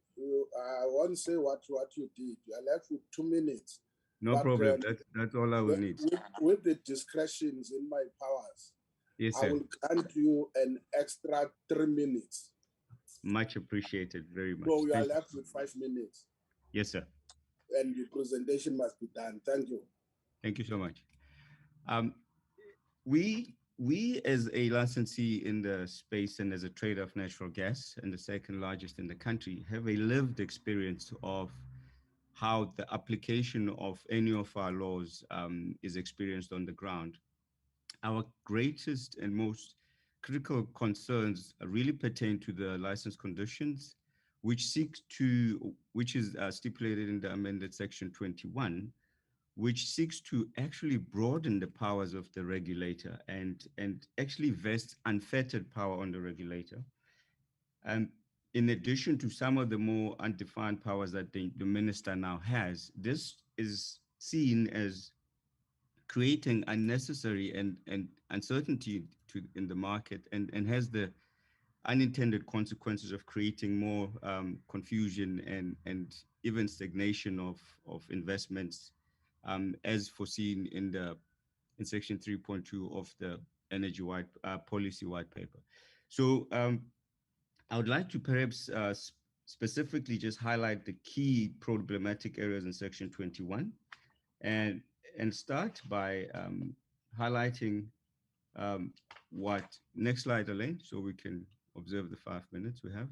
I won't say what you did. You are left with 2 minutes. No problem. That's all I will need. With the discretions in my powers, yes, I sir, will grant you an extra 3 minutes. Much appreciated, very much. So you are left with 5 minutes. Yes, sir. And the presentation must be done. Thank you. Thank you so much. We as a licensee in the space and as a trader of natural gas, and the second largest in the country, have a lived experience of how the application of any of our laws is experienced on the ground. Our greatest and most critical concerns really pertain to the license conditions, which is stipulated in the amended section 21, which seeks to actually broaden the powers of the regulator and actually vest unfettered power on the regulator. And in addition to some of the more undefined powers that the minister now has, this is seen as creating unnecessary and uncertainty in the market, and has the unintended consequences of creating more confusion and even stagnation of investments, as foreseen in section 3.2 of the energy policy white paper. So I would like to perhaps specifically just highlight the key problematic areas in section 21, and start by highlighting what, next slide, Elaine, so we can observe the 5 minutes we have.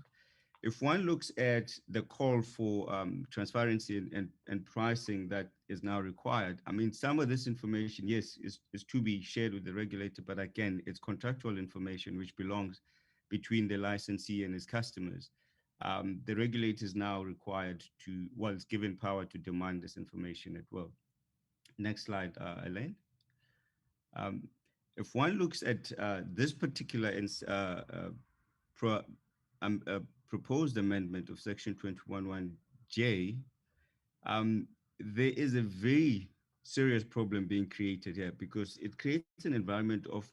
If one looks at the call for transparency and pricing that is now required, I mean, some of this information, yes, is to be shared with the regulator, but again, it's contractual information which belongs between the licensee and his customers. The regulator is now required to, well, it's given power to demand this information at will. Next slide, Elaine. If one looks at this particular proposed amendment of section 21(1)(j), there is a very serious problem being created here, because it creates an environment of,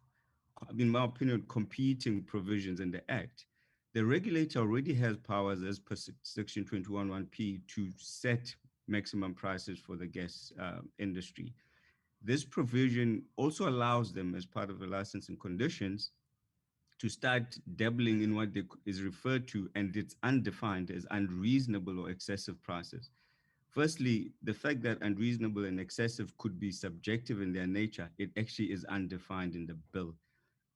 in my opinion, competing provisions in the Act. The regulator already has powers as per section 21(1)(p) to set maximum prices for the gas industry. This provision also allows them, as part of the licensing conditions, to start dabbling in what is referred to, and it's undefined, as unreasonable or excessive prices. Firstly, the fact that unreasonable and excessive could be subjective in their nature, it actually is undefined in the bill.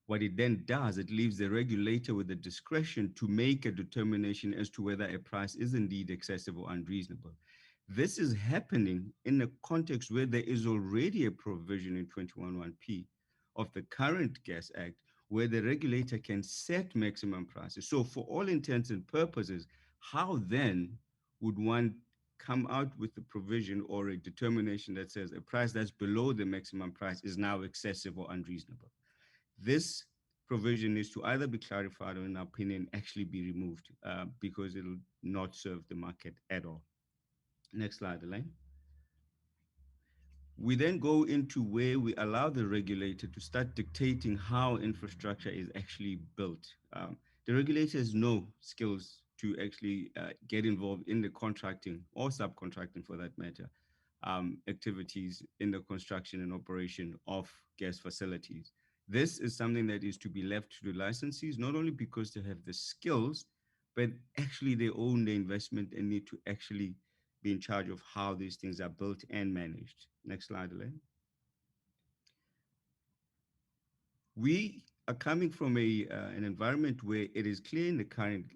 What it then does, it leaves the regulator with the discretion to make a determination as to whether a price is indeed excessive or unreasonable. This is happening in a context where there is already a provision in 21(1)(p) of the current Gas Act, where the regulator can set maximum prices. So for all intents and purposes, how then would one come out with a provision or a determination that says a price that's below the maximum price is now excessive or unreasonable? This provision is to either be clarified or, in our opinion, actually be removed, because it will not serve the market at all. Next slide, Elaine. We then go into where we allow the regulator to start dictating how infrastructure is actually built. The regulator has no skills to actually get involved in the contracting or subcontracting, for that matter, activities in the construction and operation of gas facilities. This is something that is to be left to the licensees, not only because they have the skills, but actually they own the investment and need to actually be in charge of how these things are built and managed. Next slide, Elaine. We are coming from an environment where it is clear in the current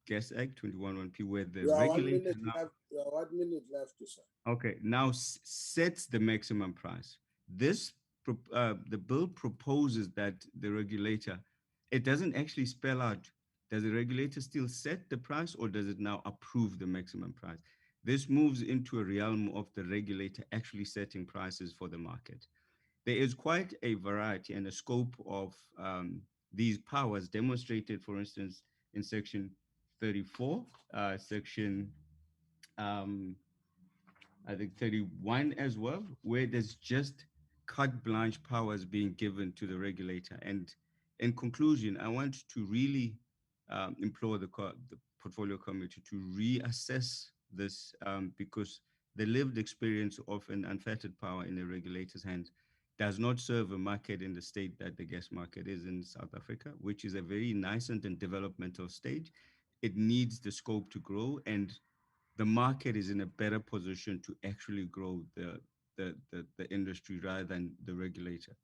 Gas Act 21-1P where the regulator now, 1 minute left, sir. okay, now sets the maximum price. This the bill proposes that the regulator, it doesn't actually spell out, does the regulator still set the price or does it now approve the maximum price? This moves into a realm of the regulator actually setting prices for the market. There is quite a variety and a scope of these powers demonstrated, for instance, in section 34, section I think 31 as well, where there's just carte blanche powers being given to the regulator. And in conclusion, I want to really implore the portfolio committee to reassess this because the lived experience of an unfettered power in the regulator's hands does not serve a market in the state that the gas market is in South Africa, which is a very nascent and developmental stage. It needs the scope to grow, and the market is in a better position to actually grow the industry rather than the regulator.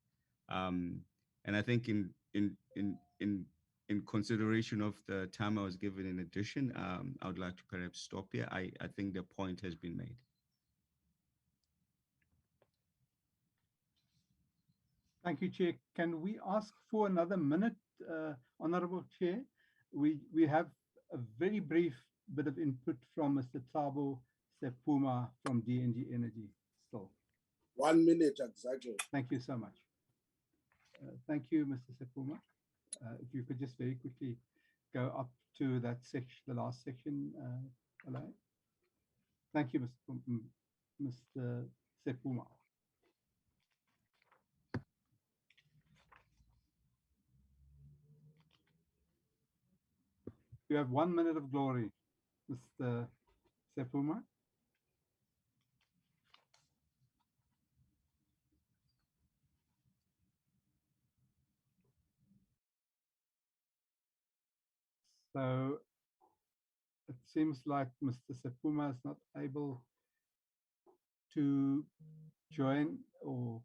And I think in consideration of the time I was given in addition, I would like to perhaps stop here. I think the point has been made. Thank you, Chair. Can we ask for another minute, Honorable Chair? We have a very brief bit of input from Mr. Thabo Sepuma from DNG Energy still. 1 minute exactly. Thank you so much. Thank you, Mr. Sepuma. If you could just very quickly go up to that section, the last section, Alain. Thank you, Mr. Sepuma. You have 1 minute of glory, Mr. Sepuma. So it seems like Mr. Sepuma is not able to join or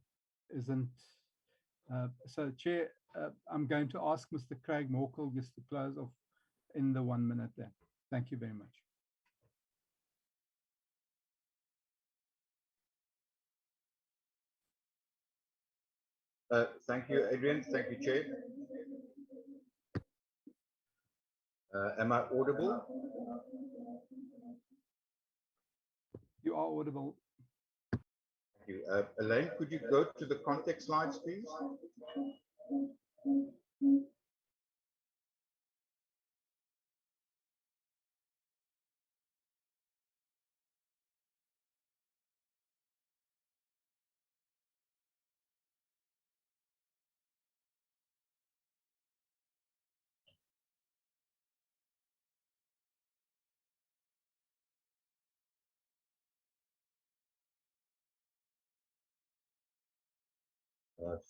isn't. So Chair, I'm going to ask Mr. Craig Morkel just to close off in the 1 minute then. Thank you very much. Thank you, Adrian. Thank you, Chair. Am I audible? You are audible. Thank you. Elaine, could you go to the context slides, please?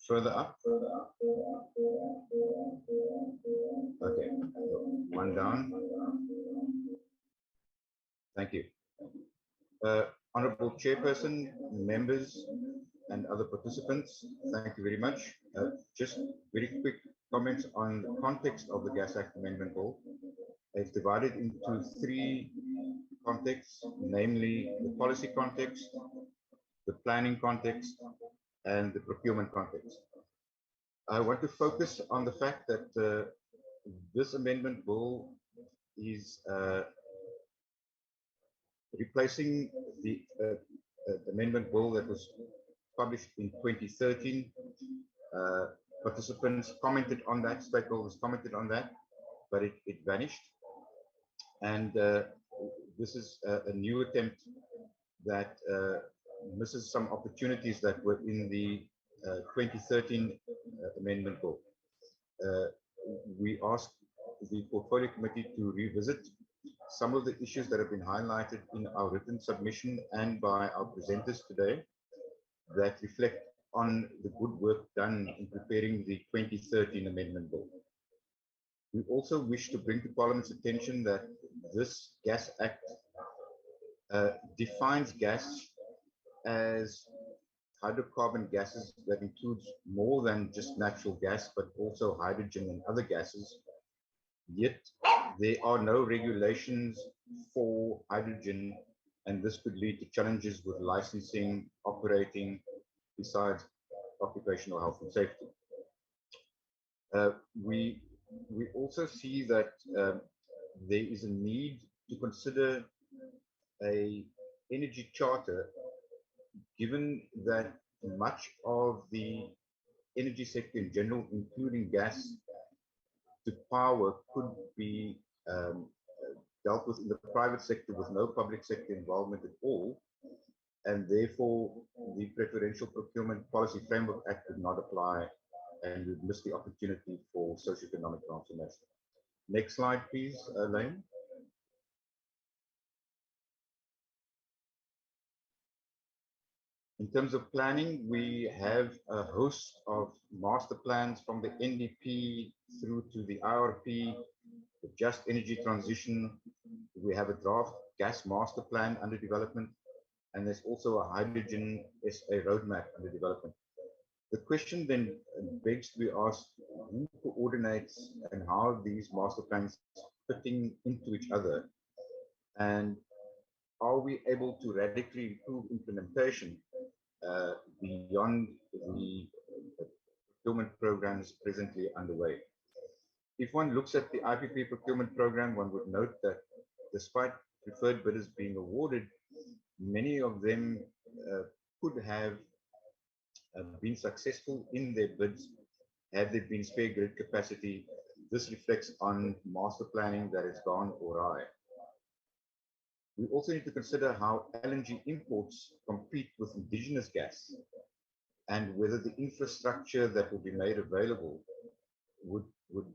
Further up. Okay, one down. Thank you. Honorable Chairperson, members, and other participants, thank you very much. Just very quick comments on the context of the Gas Act Amendment Bill. It's divided into 3 contexts, namely the policy context, the planning context, and the procurement context. I want to focus on the fact that this amendment bill is replacing the amendment bill that was published in 2013. Participants commented on that, stakeholders commented on that, but it vanished. And this is a new attempt that misses some opportunities that were in the 2013 amendment bill. We ask the Portfolio Committee to revisit some of the issues that have been highlighted in our written submission and by our presenters today that reflect on the good work done in preparing the 2013 Amendment Bill. We also wish to bring to Parliament's attention that this Gas Act defines gas as hydrocarbon gases that includes more than just natural gas, but also hydrogen and other gases. Yet there are no regulations for hydrogen, and this could lead to challenges with licensing, operating, besides occupational health and safety. We also see that there is a need to consider a energy charter, given that much of the energy sector in general, including gas to power, could be dealt with in the private sector with no public sector involvement at all, and therefore the Preferential Procurement Policy Framework Act would not apply, and we'd miss the opportunity for socioeconomic transformation. Next slide, please, Lane. In terms of planning, we have a host of master plans from the NDP through to the IRP, the Just Energy Transition. We have a draft gas master plan under development, and there's also a hydrogen SA roadmap under development. The question then begs to be asked, who coordinates and how are these master plans fitting into each other? And are we able to radically improve implementation beyond the procurement programs presently underway? If one looks at the IPP procurement program, one would note that despite preferred bidders being awarded, many of them could have been successful in their bids had there been spare grid capacity. This reflects on master planning that has gone awry. We also need to consider how LNG imports compete with indigenous gas and whether the infrastructure that will be made available would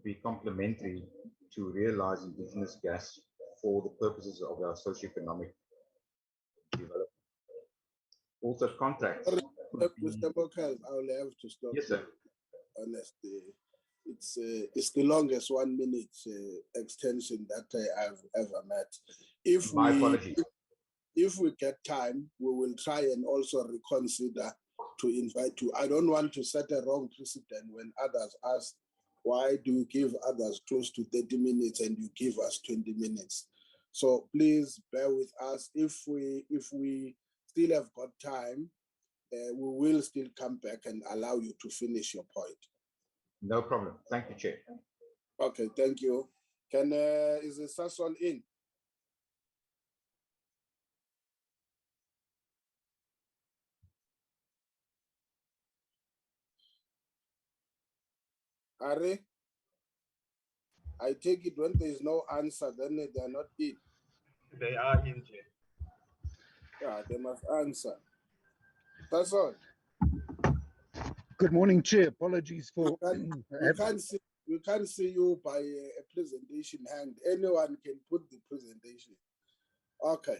be complementary to realize indigenous gas for the purposes of our socioeconomic development. Also, contracts. Mr. Bokal, I will have to stop. Yes, sir. Honestly, it's the longest 1 minute extension that I've ever met. My apologies. If we get time, we will try and also reconsider to invite you. I don't want to set a wrong precedent when others ask, why do you give others close to 30 minutes and you give us 20 minutes? So please bear with us. If we still have got time, we will still come back and allow you to finish your point. No problem. Thank you, Chair. Okay, thank you. Is the Sasol in? Ari? I take it when there is no answer, then they are not in. They are in, Chair. Yeah, they must answer. That's all. Good morning, Chair. Apologies for... We can't see you by a presentation hand. Anyone can put the presentation. Okay.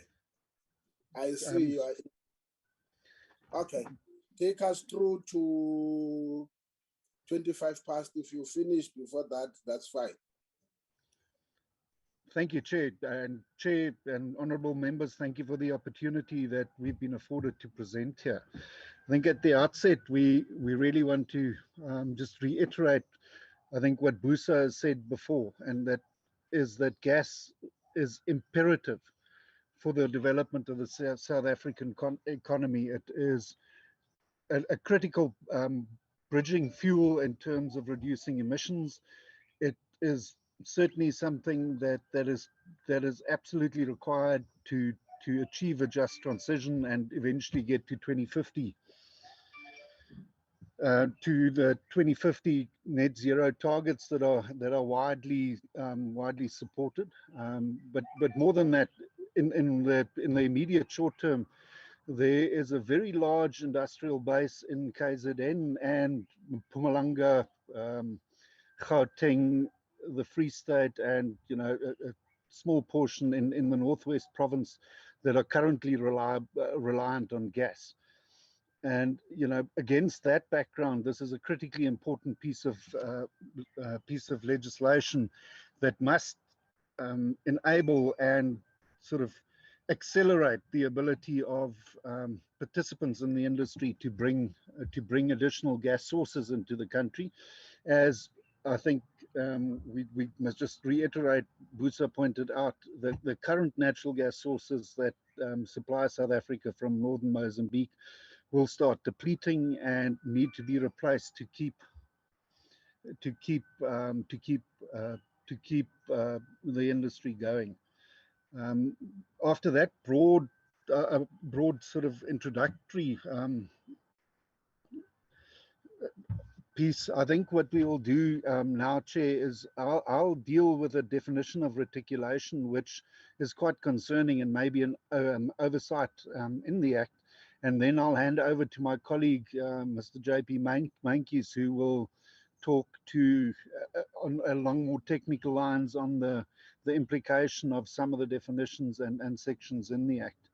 I see you are... Okay. Take us through to 25 past. If you finish before that, that's fine. Thank you, Chair. And Chair and honourable members, thank you for the opportunity that we've been afforded to present here. I think at the outset, we really want to just reiterate, I think, what Busa has said before, and that is that gas is imperative for the development of the South African economy. It is a critical bridging fuel in terms of reducing emissions. It is certainly something that is absolutely required to achieve a just transition and eventually get to 2050. To the 2050 net zero targets that are widely supported, but more than that, in the immediate short term, there is a very large industrial base in KZN and Mpumalanga, Gauteng, the Free State and, you know, a small portion in the Northwest Province that are currently reliant on gas. And, you know, against that background, this is a critically important piece of legislation that must enable and sort of accelerate the ability of participants in the industry to bring additional gas sources into the country. As I think we must just reiterate, Busa pointed out that the current natural gas sources that supply South Africa from northern Mozambique will start depleting and need to be replaced to keep the industry going. After that broad sort of introductory piece, I think what we will do now, Chair, is I'll deal with a definition of reticulation, which is quite concerning and maybe an oversight in the Act. And then I'll hand over to my colleague, Mr. J.P. Mankies, who will talk to along more technical lines on the implication of some of the definitions and sections in the Act.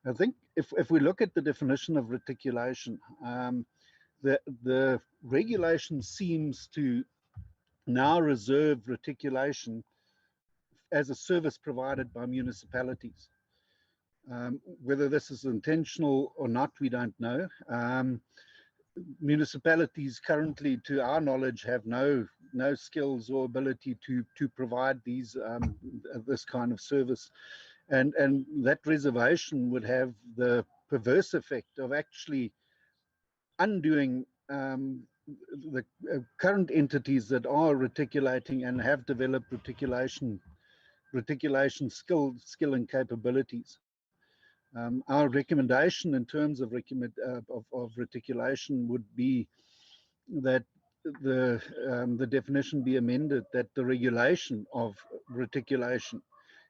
I think if we look at the definition of reticulation, the regulation seems to now reserve reticulation as a service provided by municipalities. Whether this is intentional or not, we don't know. Municipalities currently, to our knowledge, have no skills or ability to provide this kind of service, and that reservation would have the perverse effect of actually undoing the current entities that are reticulating and have developed reticulation skill and capabilities. Our recommendation in terms of reticulation would be that the definition be amended, that the regulation of reticulation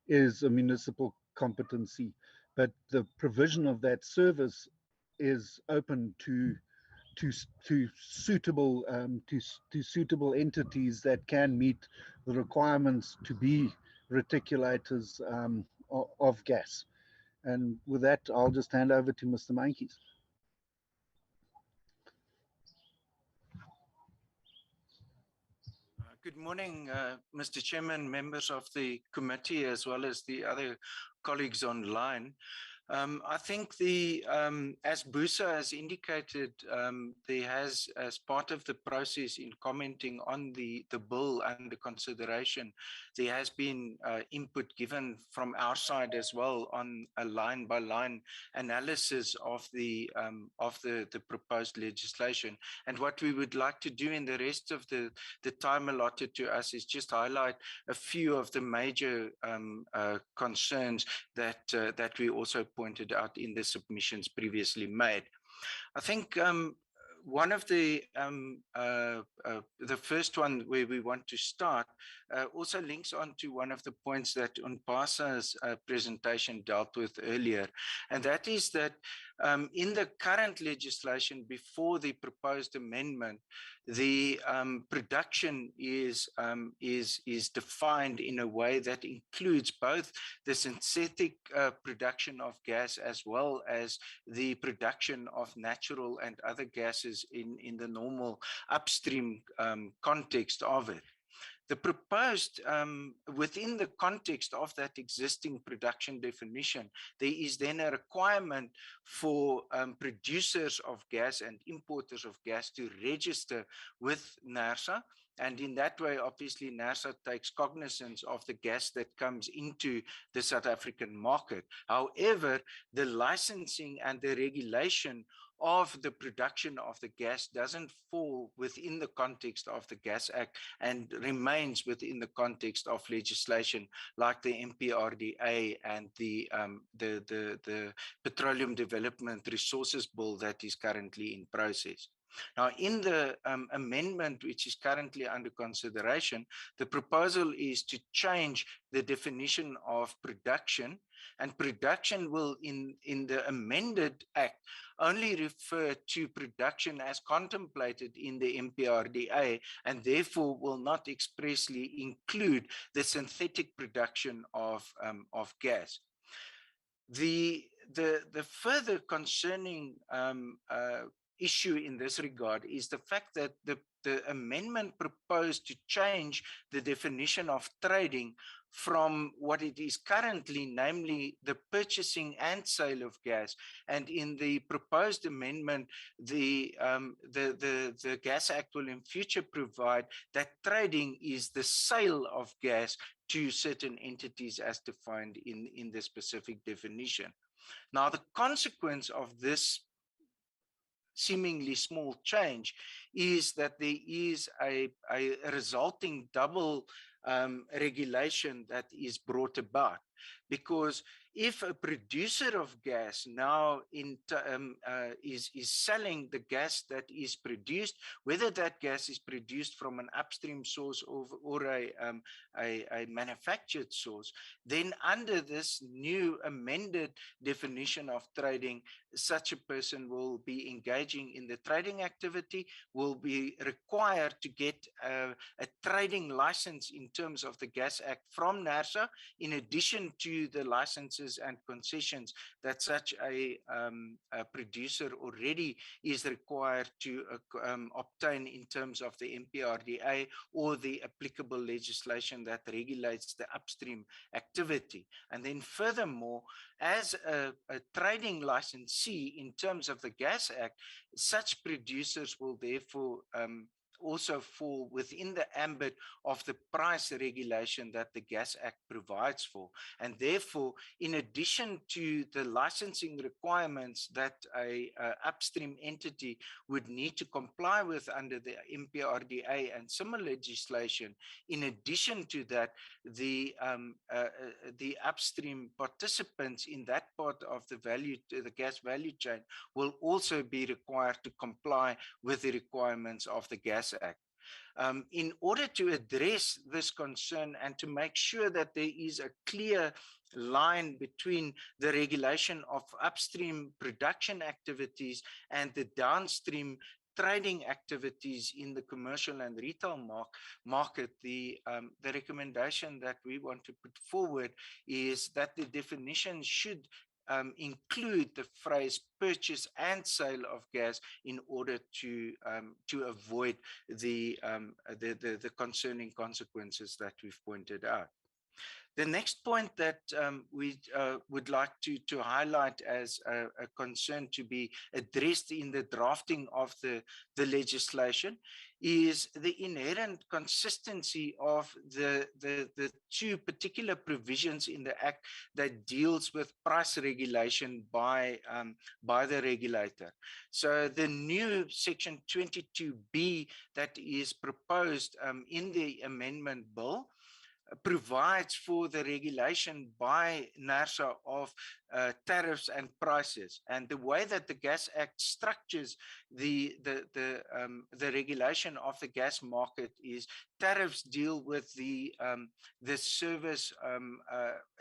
is a municipal competency, but the provision of that service is open to suitable entities that can meet the requirements to be reticulators of gas. And with that, I'll just hand over to Mr. Mankies. Good morning, Mr. Chairman, members of the committee, as well as the other colleagues online. I think as Busa has indicated, there has, as part of the process in commenting on the bill under consideration, there has been input given from our side as well on a line-by-line analysis of the proposed legislation. And what we would like to do in the rest of the time allotted to us is just highlight a few of the major concerns that we also pointed out in the submissions previously made. I think one of the first one where we want to start also links on to one of the points that Unpasa's presentation dealt with earlier, and that is that in the current legislation before the proposed amendment, the production is defined in a way that includes both the synthetic production of gas as well as the production of natural and other gases in the normal upstream context of it. The proposed, within the context of that existing production definition, there is then a requirement for producers of gas and importers of gas to register with NERSA. And in that way, obviously, NERSA takes cognizance of the gas that comes into the South African market. However, the licensing and the regulation of the production of the gas doesn't fall within the context of the Gas Act and remains within the context of legislation like the MPRDA and the Petroleum Development Resources Bill that is currently in process. Now, in the amendment which is currently under consideration, the proposal is to change the definition of production, and production will, in the amended act, only refer to production as contemplated in the MPRDA, and therefore will not expressly include the synthetic production of gas. The further concerning issue in this regard is the fact that the amendment proposed to change the definition of trading from what it is currently, namely the purchasing and sale of gas. And in the proposed amendment, the Gas Act will in future provide that trading is the sale of gas to certain entities as defined in the specific definition. Now, the consequence of this seemingly small change is that there is a resulting double regulation that is brought about, because if a producer of gas now is selling the gas that is produced, whether that gas is produced from an upstream source or a manufactured source, then under this new amended definition of trading, such a person will be engaging in the trading activity, will be required to get a trading license in terms of the Gas Act from NERSA, in addition to the licenses and concessions that such a producer already is required to obtain in terms of the MPRDA or the applicable legislation that regulates the upstream activity. And then furthermore, as a trading licensee in terms of the Gas Act, such producers will therefore also fall within the ambit of the price regulation that the Gas Act provides for. And therefore, in addition to the licensing requirements that a upstream entity would need to comply with under the MPRDA and similar legislation, in addition to that, the upstream participants in that part of the gas value chain will also be required to comply with the requirements of the Gas Act. In order to address this concern and to make sure that there is a clear line between the regulation of upstream production activities and the downstream trading activities in the commercial and retail market, the recommendation that we want to put forward is that the definition should include the phrase purchase and sale of gas in order to avoid the concerning consequences that we've pointed out. The next point that we would like to highlight as a concern to be addressed in the drafting of the legislation is the inherent consistency of the two particular provisions in the Act that deals with price regulation by the regulator. So the new Section 22B that is proposed in the amendment bill provides for the regulation by NERSA of tariffs and prices. And the way that the Gas Act structures the regulation of the gas market is tariffs deal with the service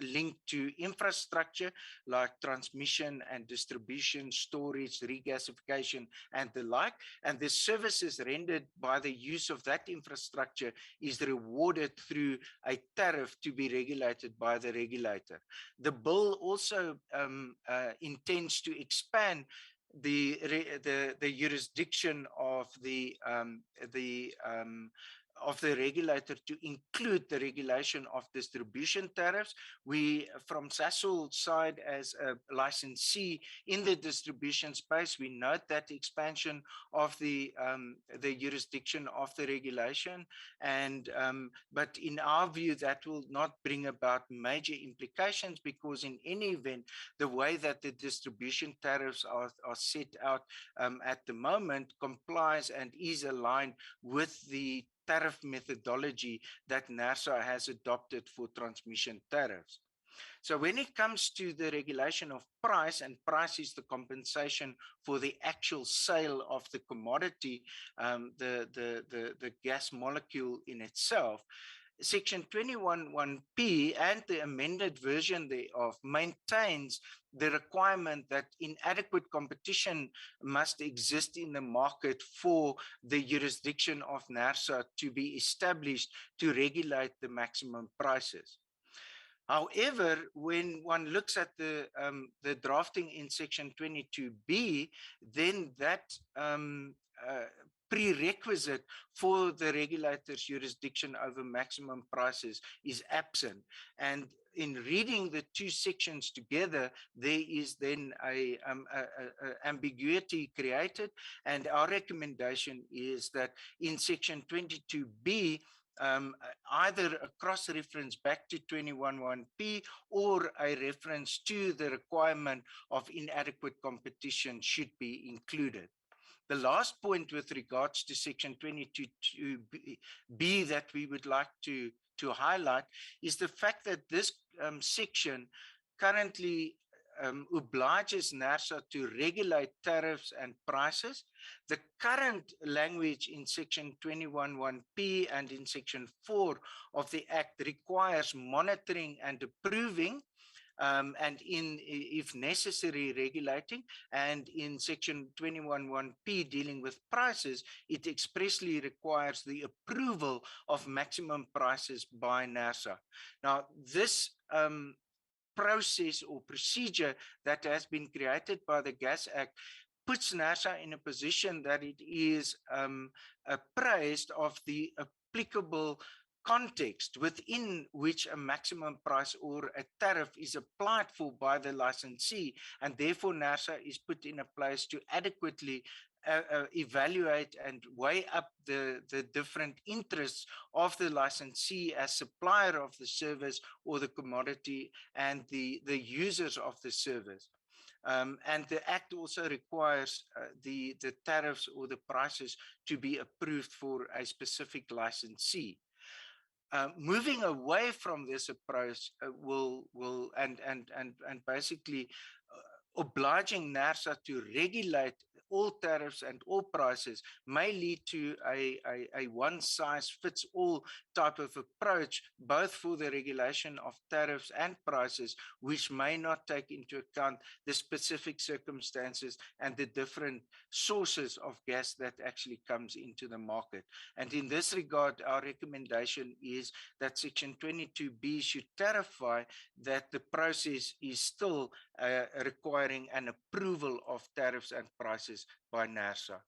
linked to infrastructure like transmission and distribution, storage, regasification, and the like. And the services rendered by the use of that infrastructure is rewarded through a tariff to be regulated by the regulator. The bill also intends to expand the jurisdiction of the regulator to include the regulation of distribution tariffs. We, from Sasol's side, as a licensee in the distribution space, we note that expansion of the jurisdiction of the regulation, and but in our view, that will not bring about major implications, because in any event, the way that the distribution tariffs are set out at the moment complies and is aligned with the tariff methodology that NERSA has adopted for transmission tariffs. So when it comes to the regulation of price, and price is the compensation for the actual sale of the commodity, the gas molecule in itself, Section 21(1)(p) and the amended version thereof maintains the requirement that inadequate competition must exist in the market for the jurisdiction of NERSA to be established to regulate the maximum prices. However, when one looks at the drafting in Section 22(b), then that prerequisite for the regulator's jurisdiction over maximum prices is absent. And in reading the two sections together, there is then a ambiguity created. And our recommendation is that in Section 22(b), either a cross-reference back to 21(1)(p) or a reference to the requirement of inadequate competition should be included. The last point with regards to Section 22(b) that we would like to highlight is the fact that this section currently obliges NERSA to regulate tariffs and prices. The current language in Section 21(1)(p) and in Section 4 of the Act requires monitoring and approving, and if necessary, regulating. And in Section 21(1)(p) dealing with prices, it expressly requires the approval of maximum prices by NERSA. Now, this process or procedure that has been created by the Gas Act puts NERSA in a position that it is apprised of the applicable context within which a maximum price or a tariff is applied for by the licensee, and therefore NERSA is put in a place to adequately evaluate and weigh up the different interests of the licensee as supplier of the service or the commodity and the users of the service. And the Act also requires the tariffs or the prices to be approved for a specific licensee. Moving away from this approach and basically obliging NERSA to regulate all tariffs and all prices may lead to a one-size-fits-all type of approach, both for the regulation of tariffs and prices, which may not take into account the specific circumstances and the different sources of gas that actually comes into the market. And in this regard, our recommendation is that Section 22(b) should clarify that the process is still requiring an approval of tariffs and prices by NERSA.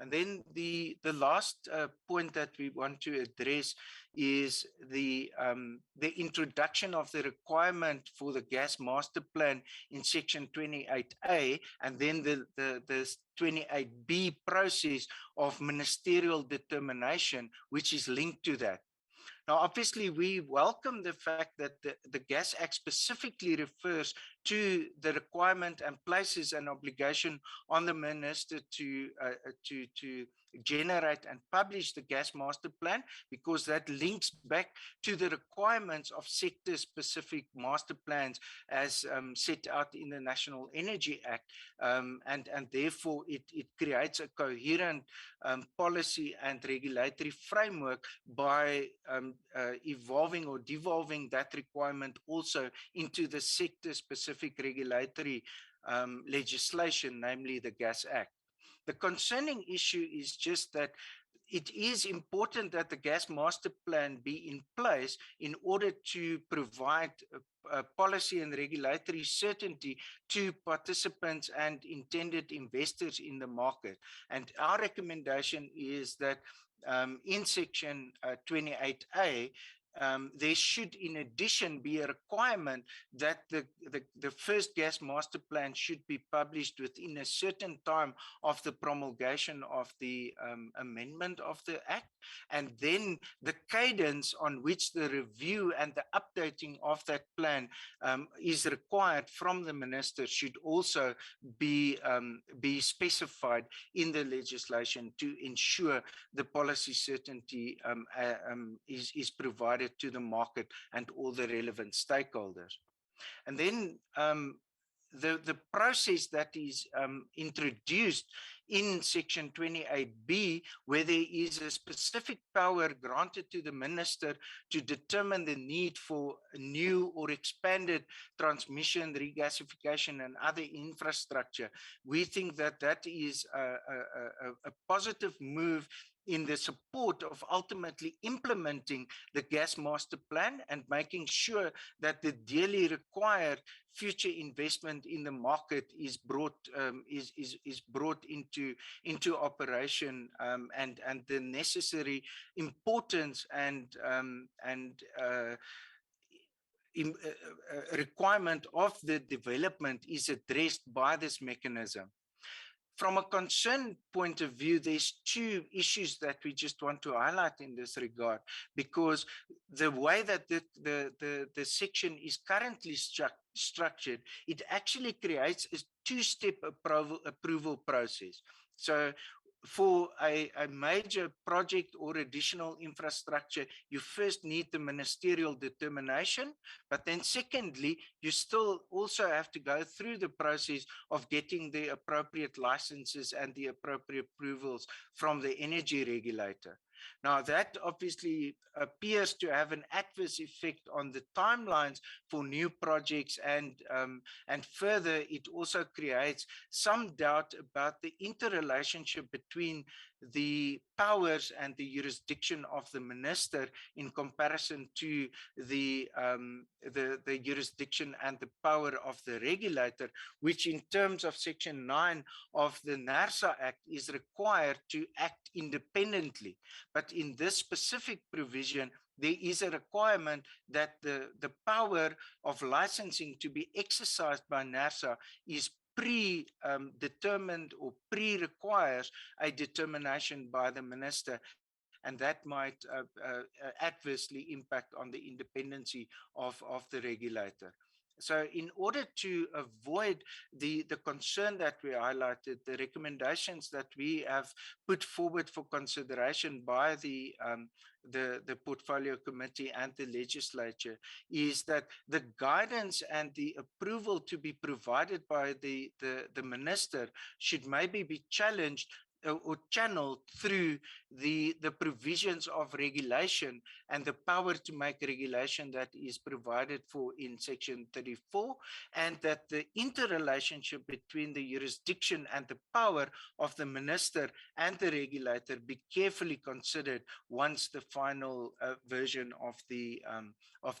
And then the last point that we want to address is the introduction of the requirement for the gas master plan in Section 28A, and then the 28B process of ministerial determination, which is linked to that. Now, obviously, we welcome the fact that the Gas Act specifically refers to the requirement and places an obligation on the minister to generate and publish the gas master plan, because that links back to the requirements of sector-specific master plans as set out in the National Energy Act, and therefore it creates a coherent policy and regulatory framework by evolving or devolving that requirement also into the sector-specific regulatory legislation, namely the Gas Act. The concerning issue is just that it is important that the gas master plan be in place in order to provide policy and regulatory certainty to participants and intended investors in the market. And our recommendation is that in Section 28A, there should in addition be a requirement that the first gas master plan should be published within a certain time of the promulgation of the amendment of the Act, and then the cadence on which the review and the updating of that plan is required from the minister should also be specified in the legislation to ensure the policy certainty is provided provided to the market and all the relevant stakeholders. And then the process that is introduced in Section 28B, where there is a specific power granted to the minister to determine the need for new or expanded transmission, regasification, and other infrastructure. We think that that is a positive move in the support of ultimately implementing the gas master plan and making sure that the dearly required future investment in the market is brought into operation, and the necessary importance and requirement of the development is addressed by this mechanism. From a concern point of view, there's two issues that we just want to highlight in this regard, because the way that the section is currently structured, it actually creates a two-step approval process. So for a major project or additional infrastructure, you first need the ministerial determination, but then secondly, you still also have to go through the process of getting the appropriate licenses and the appropriate approvals from the energy regulator. Now, that obviously appears to have an adverse effect on the timelines for new projects, and further, it also creates some doubt about the interrelationship between the powers and the jurisdiction of the minister in comparison to the jurisdiction and the power of the regulator, which in terms of Section 9 of the NERSA Act is required to act independently. But in this specific provision, there is a requirement that the power of licensing to be exercised by NERSA is predetermined or requires a determination by the minister, and that might adversely impact on the independency of the regulator. So in order to avoid the concern that we highlighted, the recommendations that we have put forward for consideration by the portfolio committee and the legislature is that the guidance and the approval to be provided by the minister should maybe be challenged or channeled through the provisions of regulation and the power to make regulation that is provided for in Section 34, and that the interrelationship between the jurisdiction and the power of the minister and the regulator be carefully considered once the final version of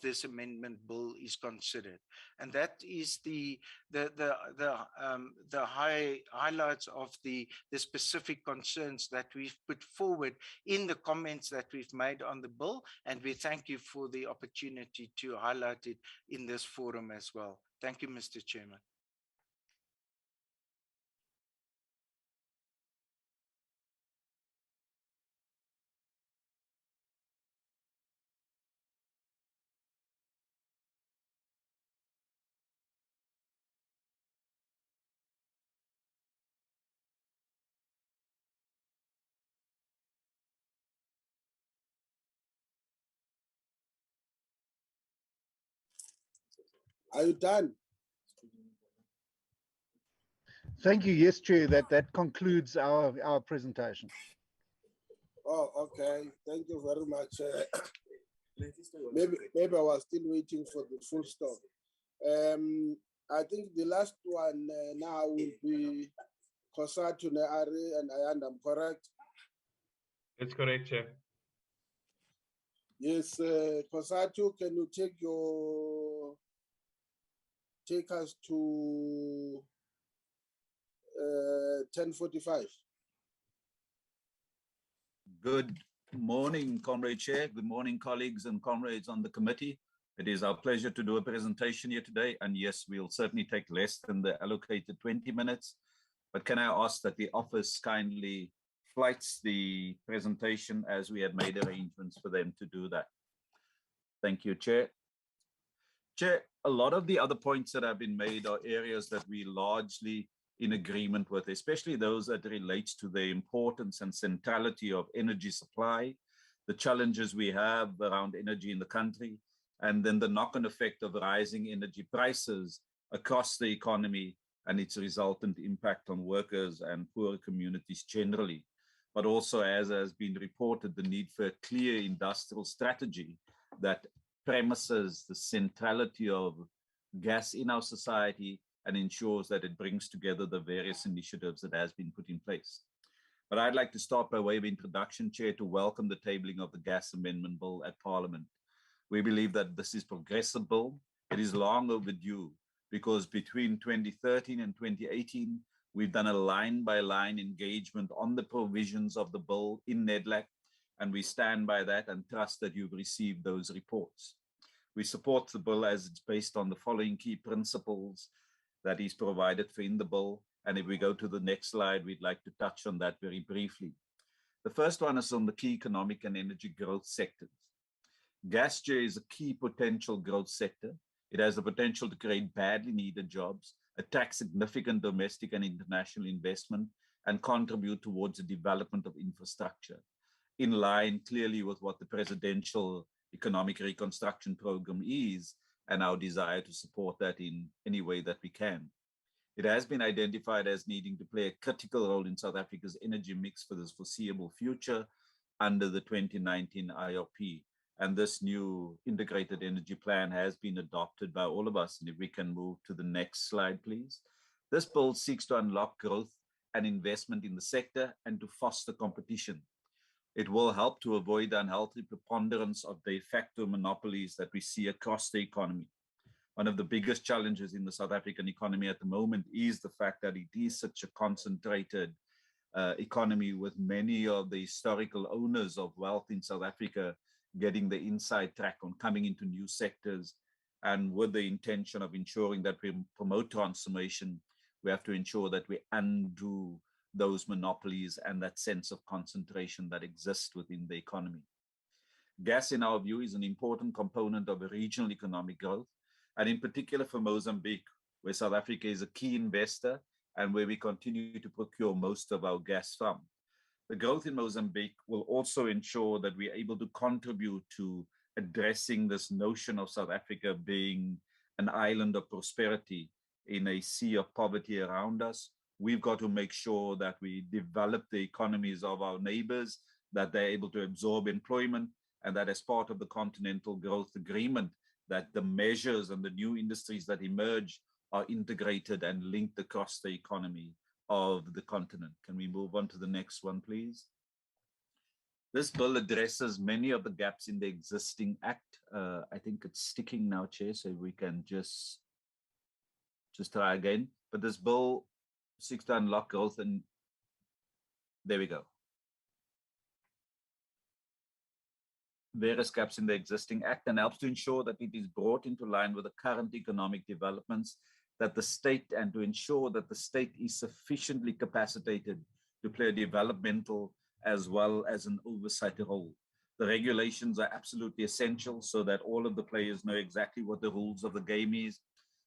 this amendment bill is considered. And that is the highlights of the specific concerns that we've put forward in the comments that we've made on the bill, and we thank you for the opportunity to highlight it in this forum as well. Thank you, Mr. Chairman. Are you done? Thank you. Yes, Chair, that concludes our presentation. Oh, okay. Thank you very much. Maybe I was still waiting for the full stop. I think the last one now will be Kosatu Neari and Ayanda, I'm correct? That's correct, Chair. Yes, Kosatu, can you take us to 10:45? Good morning, Comrade Chair. Good morning, colleagues and comrades on the committee. It is our pleasure to do a presentation here today. And yes, we'll certainly take less than the allocated 20 minutes. But can I ask that the office kindly flights the presentation, as we had made arrangements for them to do that. Thank you, Chair. Chair, a lot of the other points that have been made are areas that we largely in agreement with, especially those that relates to the importance and centrality of energy supply, the challenges we have around energy in the country, and then the knock-on effect of rising energy prices across the economy and its resultant impact on workers and poor communities generally. But also, as has been reported, the need for a clear industrial strategy that premises the centrality of gas in our society and ensures that it brings together the various initiatives that has been put in place. But I'd like to start by way of introduction, Chair, to welcome the tabling of the Gas Amendment Bill at Parliament. We believe that this is progressive bill. It is long overdue because between 2013 and 2018, we've done a line-by-line engagement on the provisions of the bill in NEDLAC, and we stand by that and trust that you've received those reports. We support the bill as it's based on the following key principles that is provided for in the bill. And if we go to the next slide, we'd like to touch on that very briefly. The first one is on the key economic and energy growth sectors. Gas, Chair, is a key potential growth sector. It has the potential to create badly needed jobs, attract significant domestic and international investment, and contribute towards the development of infrastructure, in line clearly with what the Presidential Economic Reconstruction Program is, and our desire to support that in any way that we can. It has been identified as needing to play a critical role in South Africa's energy mix for this foreseeable future under the 2019 IRP. And this new integrated energy plan has been adopted by all of us. And if we can move to the next slide, please. This bill seeks to unlock growth and investment in the sector and to foster competition. It will help to avoid the unhealthy preponderance of de facto monopolies that we see across the economy. One of the biggest challenges in the South African economy at the moment is the fact that it is such a concentrated economy, with many of the historical owners of wealth in South Africa getting the inside track on coming into new sectors. And with the intention of ensuring that we promote transformation, we have to ensure that we undo those monopolies and that sense of concentration that exists within the economy. Gas, in our view, is an important component of regional economic growth, and in particular for Mozambique, where South Africa is a key investor and where we continue to procure most of our gas from. The growth in Mozambique will also ensure that we're able to contribute to addressing this notion of South Africa being an island of prosperity in a sea of poverty around us. We've got to make sure that we develop the economies of our neighbors, that they're able to absorb employment, and that as part of the Continental Growth Agreement, that the measures and the new industries that emerge are integrated and linked across the economy of the continent. Can we move on to the next one, please? This bill addresses many of the gaps in the existing act. I think it's sticking now, Chair, so we can just try again. But this bill seeks to unlock growth, and there we go. Various gaps in the existing act, and helps to ensure that it is brought into line with the current economic developments, that the state, and to ensure that the state is sufficiently capacitated to play a developmental as well as an oversight role. The regulations are absolutely essential so that all of the players know exactly what the rules of the game is,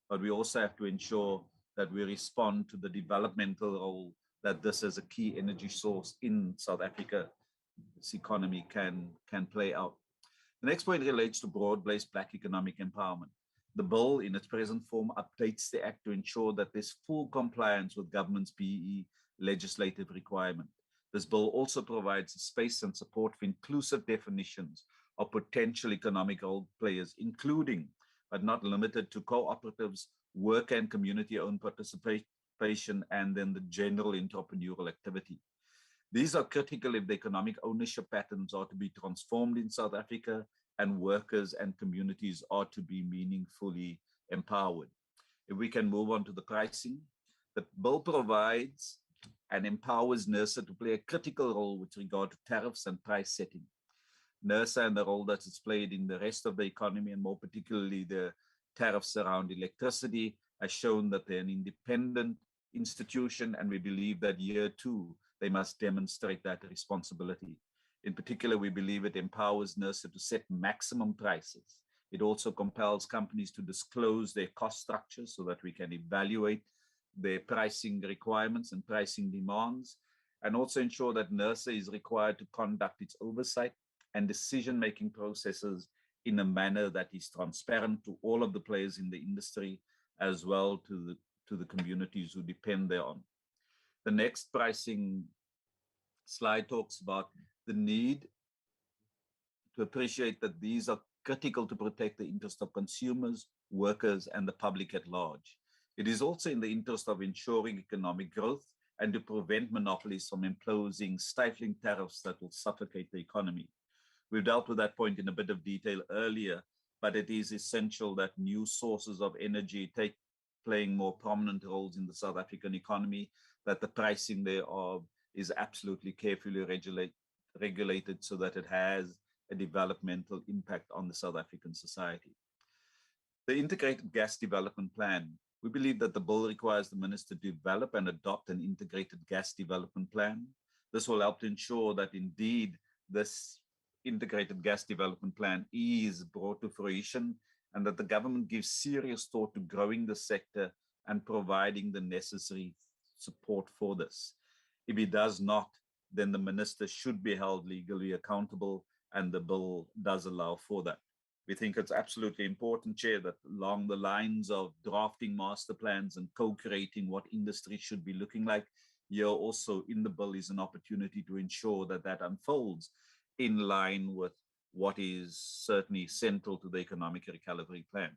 but we also have to ensure that we respond to the developmental role that this as a key energy source in South Africa, this economy can play out. The next point relates to broad-based Black economic empowerment. The bill in its present form updates the act to ensure that there's full compliance with government's BEE legislative requirement. This bill also provides a space and support for inclusive definitions of potential economic role players, including, but not limited to, cooperatives, worker and community-owned participation, and then the general entrepreneurial activity. These are critical if the economic ownership patterns are to be transformed in South Africa and workers and communities are to be meaningfully empowered. If we can move on to the pricing, the bill provides and empowers NERSA to play a critical role with regard to tariffs and price setting. NERSA and the role that it's played in the rest of the economy, and more particularly the tariffs around electricity, has shown that they're an independent institution, and we believe that year two, they must demonstrate that responsibility. In particular, we believe it empowers NERSA to set maximum prices. It also compels companies to disclose their cost structure so that we can evaluate their pricing requirements and pricing demands, and also ensure that NERSA is required to conduct its oversight and decision-making processes in a manner that is transparent to all of the players in the industry, as well to the communities who depend thereon. The next pricing slide talks about the need to appreciate that these are critical to protect the interest of consumers, workers, and the public at large. It is also in the interest of ensuring economic growth and to prevent monopolies from imposing stifling tariffs that will suffocate the economy. We've dealt with that point in a bit of detail earlier, but it is essential that new sources of energy playing more prominent roles in the South African economy, that the pricing thereof is absolutely carefully regulated so that it has a developmental impact on the South African society. The Integrated Gas Development Plan. We believe that the bill requires the minister to develop and adopt an integrated gas development plan. This will help to ensure that indeed this integrated gas development plan is brought to fruition and that the government gives serious thought to growing the sector and providing the necessary support for this. If he does not, then the minister should be held legally accountable, and the bill does allow for that. We think it's absolutely important, Chair, that along the lines of drafting master plans and co-creating what industry should be looking like, here also in the bill is an opportunity to ensure that that unfolds in line with what is certainly central to the economic recovery plan.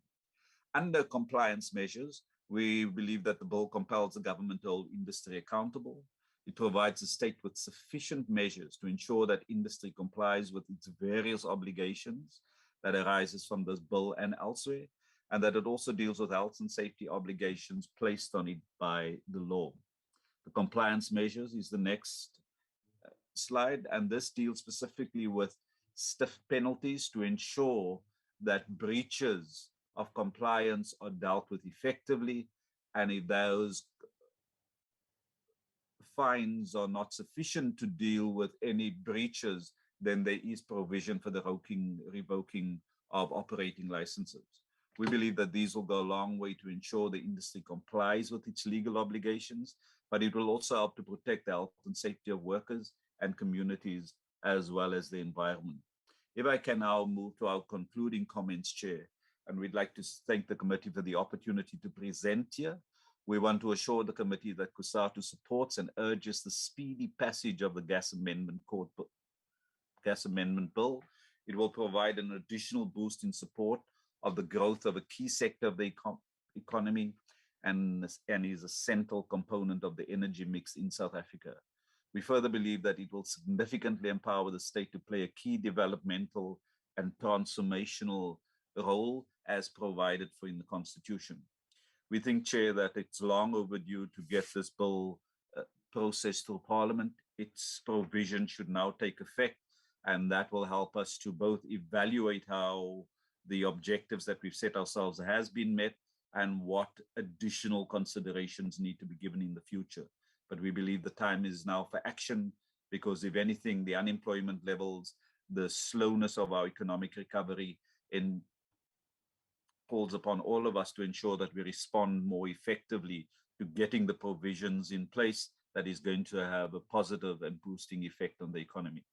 Under compliance measures, we believe that the bill compels the government to hold industry accountable. It provides the state with sufficient measures to ensure that industry complies with its various obligations that arises from this bill and elsewhere, and that it also deals with health and safety obligations placed on it by the law. The compliance measures is the next slide, and this deals specifically with stiff penalties to ensure that breaches of compliance are dealt with effectively, and if those fines are not sufficient to deal with any breaches, then there is provision for the revoking of operating licenses. We believe that these will go a long way to ensure the industry complies with its legal obligations, but it will also help to protect the health and safety of workers and communities, as well as the environment. If I can now move to our concluding comments, Chair, and we'd like to thank the committee for the opportunity to present here. We want to assure the committee that COSATU supports and urges the speedy passage of the Gas Amendment Bill. It will provide an additional boost in support of the growth of a key sector of the economy and is a central component of the energy mix in South Africa. We further believe that it will significantly empower the state to play a key developmental and transformational role as provided for in the Constitution. We think, Chair, that it's long overdue to get this bill processed through Parliament. Its provision should now take effect, and that will help us to both evaluate how the objectives that we've set ourselves has been met and what additional considerations need to be given in the future. But we believe the time is now for action, because if anything, the unemployment levels, the slowness of our economic recovery calls upon all of us to ensure that we respond more effectively to getting the provisions in place that is going to have a positive and boosting effect on the economy.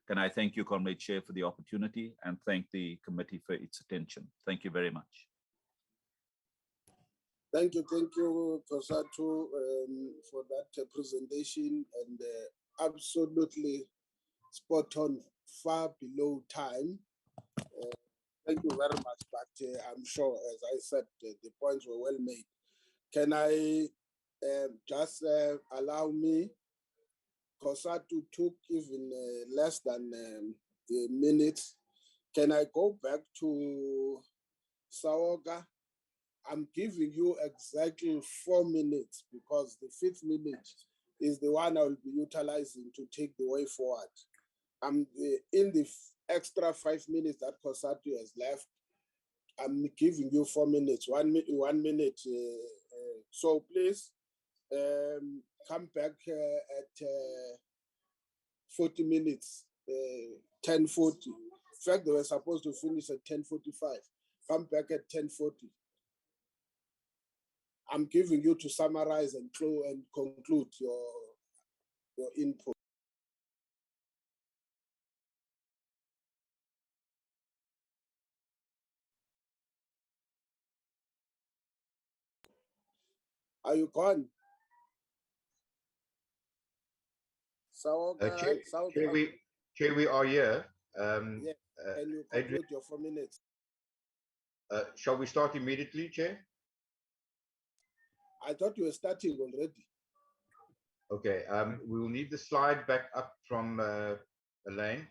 Can I thank you, Comrade Chair, for the opportunity, and thank the committee for its attention. Thank you very much. Thank you, COSATU, for that presentation, and absolutely spot on, far below time. Thank you very much, but I'm sure, as I said, the points were well made. Can I just allow me, COSATU took even less than a minute. Can I go back to Saoga? I'm giving you exactly 4 minutes, because the 5th minute is the one I will be utilizing to take the way forward. I'm in the extra 5 minutes that COSATU has left. I'm giving you 4 minutes, 1 minute. So please come back at 40 minutes, 10:40. In fact, they were supposed to finish at 10:45. Come back at 10:40. I'm giving you to summarize and conclude your input. Are you gone? Chair, we are here. Yes. Can you Adrian, conclude your 4 minutes? shall we start immediately, Chair? I thought you were starting already. Okay, we will need the slide back up from Elaine.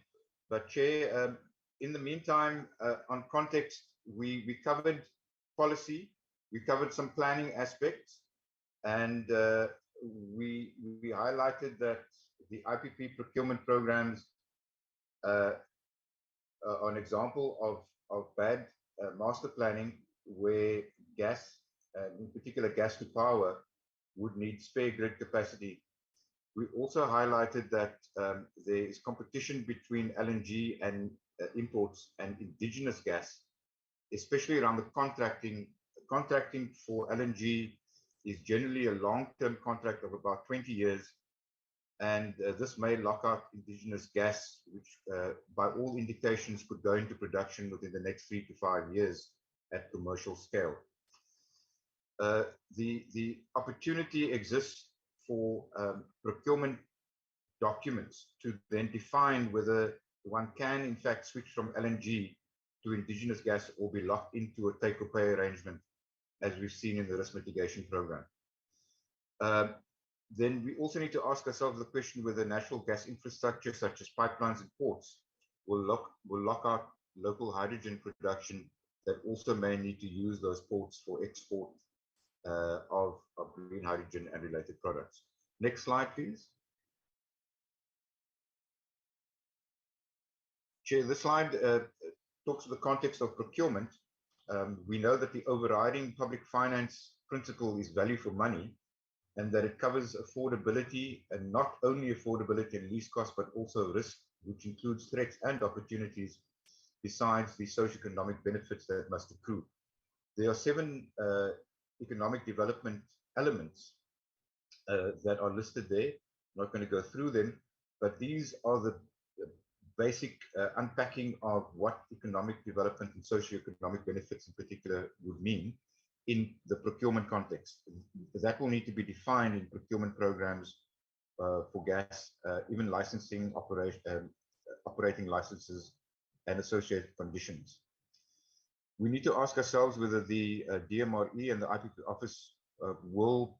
But Chair, in the meantime, on context, we covered policy, we covered some planning aspects, and we highlighted that the IPP procurement programs are an example of bad master planning where gas, in particular gas to power, would need spare grid capacity. We also highlighted that there is competition between LNG and imports and indigenous gas, especially around the contracting. Contracting for LNG is generally a long-term contract of about 20 years, and this may lock out indigenous gas, which by all indications could go into production within the next 3 to 5 years at commercial scale. The opportunity exists for procurement documents to then define whether one can in fact switch from LNG to indigenous gas or be locked into a take-or-pay arrangement, as we've seen in the risk mitigation program. Then we also need to ask ourselves the question whether natural gas infrastructure such as pipelines and ports will lock out local hydrogen production that also may need to use those ports for export of green hydrogen and related products. Next slide, please. Chair, this slide talks of the context of procurement. We know that the overriding public finance principle is value for money, and that it covers affordability, and not only affordability and least cost, but also risk, which includes threats and opportunities besides the socioeconomic benefits that must accrue. There are 7 economic development elements that are listed there. I'm not going to go through them, but these are the basic unpacking of what economic development and socioeconomic benefits in particular would mean in the procurement context. That will need to be defined in procurement programs for gas, even licensing, operating licenses, and associated conditions. We need to ask ourselves whether the DMRE and the IPP office will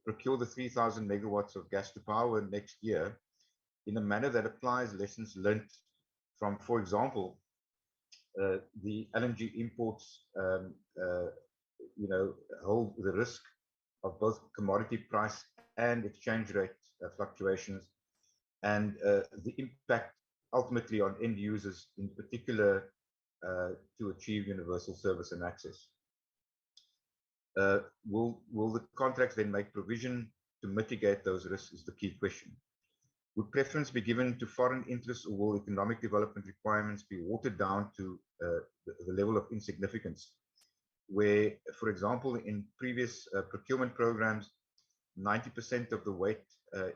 procure the 3,000 megawatts of gas to power next year in a manner that applies lessons learned from, for example, the LNG imports, hold the risk of both commodity price and exchange rate fluctuations, and the impact ultimately on end users, in particular, to achieve universal service and access. Will the contracts then make provision to mitigate those risks is the key question. Would preference be given to foreign interests, or will economic development requirements be watered down to the level of insignificance, where, for example, in previous procurement programs, 90% of the weight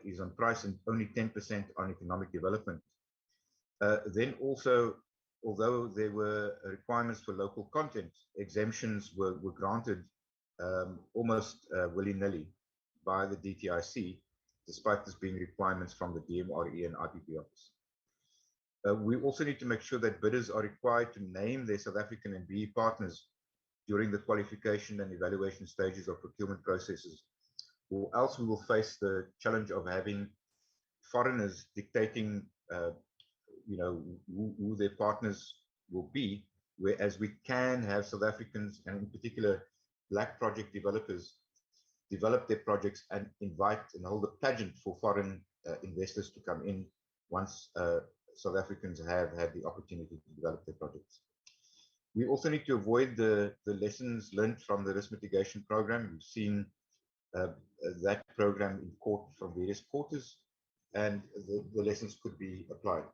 is on price and only 10% on economic development. Then also, although there were requirements for local content, exemptions were granted almost willy-nilly by the DTIC, despite this being requirements from the DMRE and IPP office. We also need to make sure that bidders are required to name their South African and BE partners during the qualification and evaluation stages of procurement processes, or else we will face the challenge of having foreigners dictating who their partners will be, whereas we can have South Africans, and in particular Black project developers, develop their projects and invite and hold a pageant for foreign investors to come in once South Africans have had the opportunity to develop their projects. We also need to avoid the lessons learned from the risk mitigation program. We've seen that program in court from various quarters, and the lessons could be applied.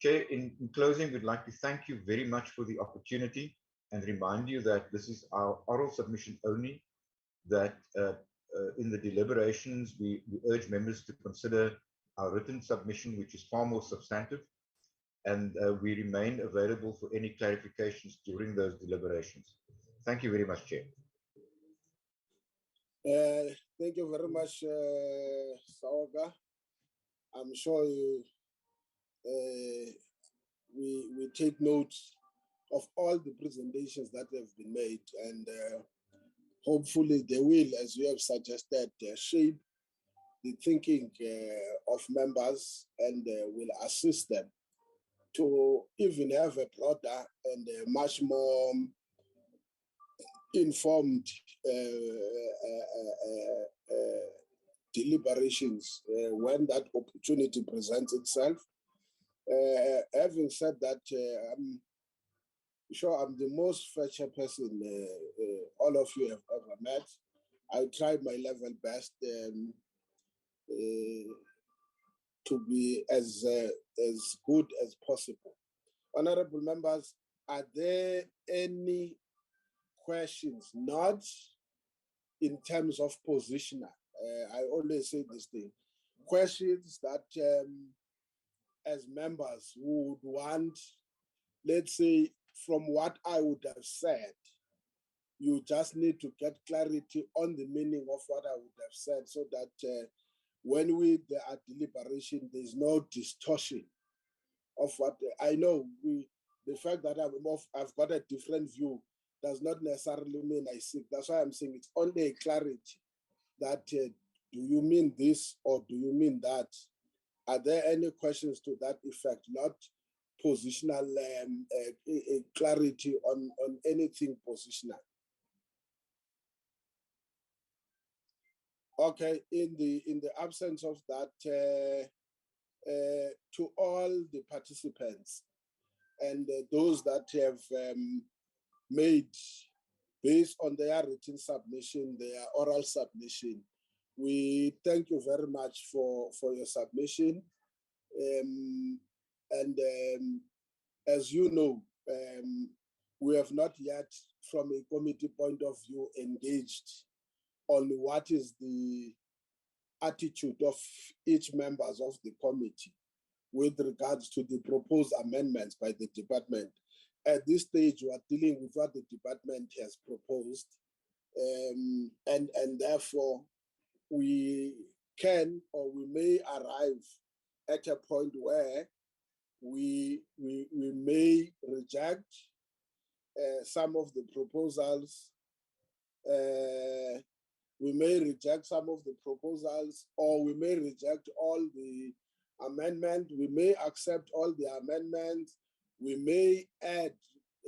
Chair, in closing, we'd like to thank you very much for the opportunity and remind you that this is our oral submission only, that in the deliberations, we urge members to consider our written submission, which is far more substantive, and we remain available for any clarifications during those deliberations. Thank you very much, Chair. Thank you very much, Saoga. I'm sure we take note of all the presentations that have been made, and hopefully they will, as you have suggested, shape the thinking of members and will assist them to even have a broader and much more informed deliberations when that opportunity presents itself. Having said that, I'm sure I'm the most future person all of you have ever met. I tried my level best to be as good as possible. Honorable members, are there any questions, not in terms of positional? I always say this thing, questions that as members would want, let's say, from what I would have said, you just need to get clarity on the meaning of what I would have said, so that when there are deliberation, there's no distortion of what I know. The fact that I've got a different view does not necessarily mean I seek. That's why I'm saying it's only a clarity that do you mean this or do you mean that? Are there any questions to that effect? Not positional clarity on anything positional. Okay, in the absence of that, to all the participants and those that have made, based on their written submission, their oral submission, we thank you very much for your submission. As you know, we have not yet, from a committee point of view, engaged on what is the attitude of each members of the committee with regards to the proposed amendments by the department. At this stage, we are dealing with what the department has proposed, and therefore we can or we may arrive at a point where we may reject some of the proposals. We may reject some of the proposals, or we may reject all the amendment. We may accept all the amendments. We may add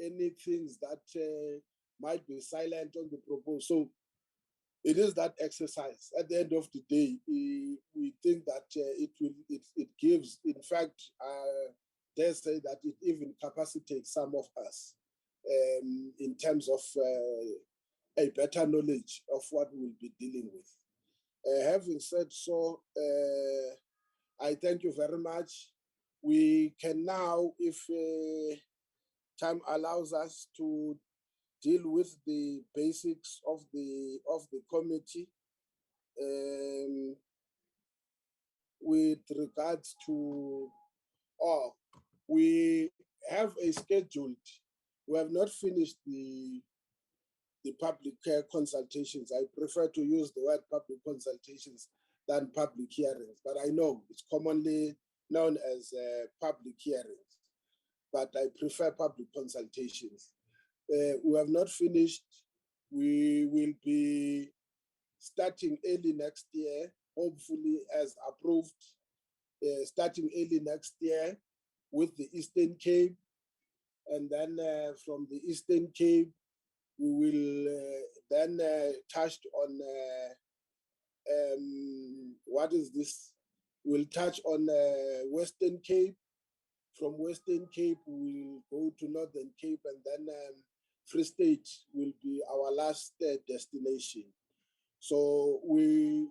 any things that might be silent on the proposal. So it is that exercise. At the end of the day, we think that it gives, in fact, dare say that it even capacitates some of us in terms of a better knowledge of what we'll be dealing with. Having said so, I thank you very much. We can now, if time allows us, to deal with the basics of the committee with regards to, we have a scheduled, we have not finished the public consultations. I prefer to use the word public consultations than public hearings, but I know it's commonly known as public hearings, but I prefer public consultations. We have not finished. We will be starting early next year, hopefully as approved, starting early next year with the Eastern Cape. And then from the Eastern Cape, we will then touch on, what is this? We'll touch on Western Cape. From Western Cape, we'll go to Northern Cape, and then Free State will be our last destination. So we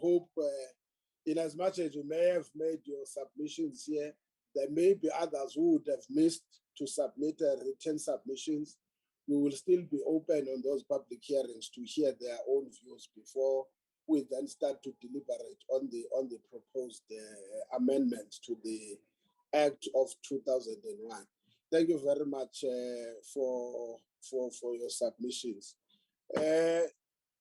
hope, in as much as you may have made your submissions here, there may be others who would have missed to submit written submissions. We will still be open on those public hearings to hear their own views before we then start to deliberate on the proposed amendments to the Act of 2001. Thank you very much for your submissions.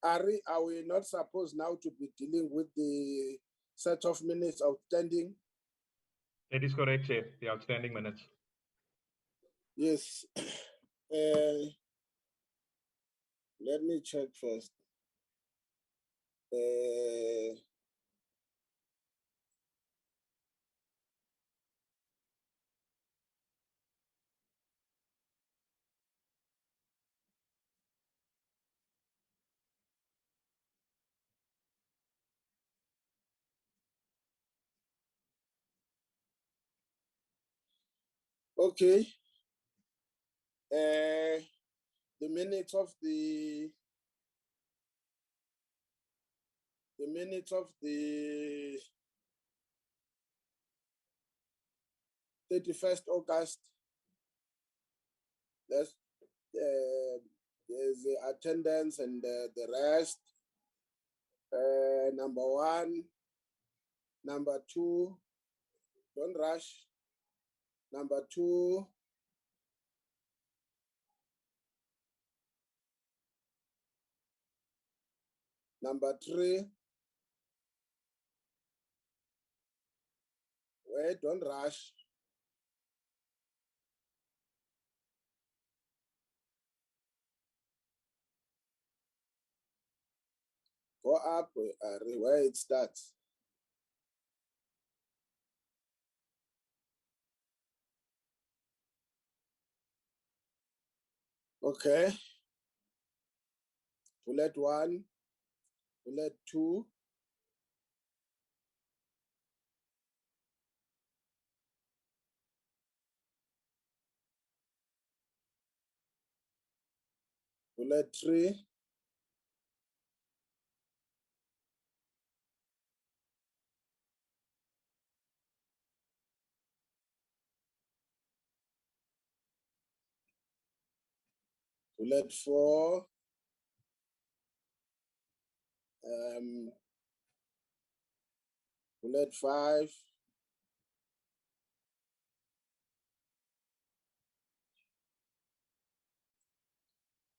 Are we not supposed now to be dealing with the set of minutes outstanding? That is correct, Chair, the outstanding minutes. Yes. Let me check first. Okay. The minutes of the 31st August. There's the attendance and the rest. Number one, number two, don't rush. Number two, number three, wait, don't rush. Go up where it starts. Okay. Bullet one, bullet two, bullet three, bullet four, bullet five,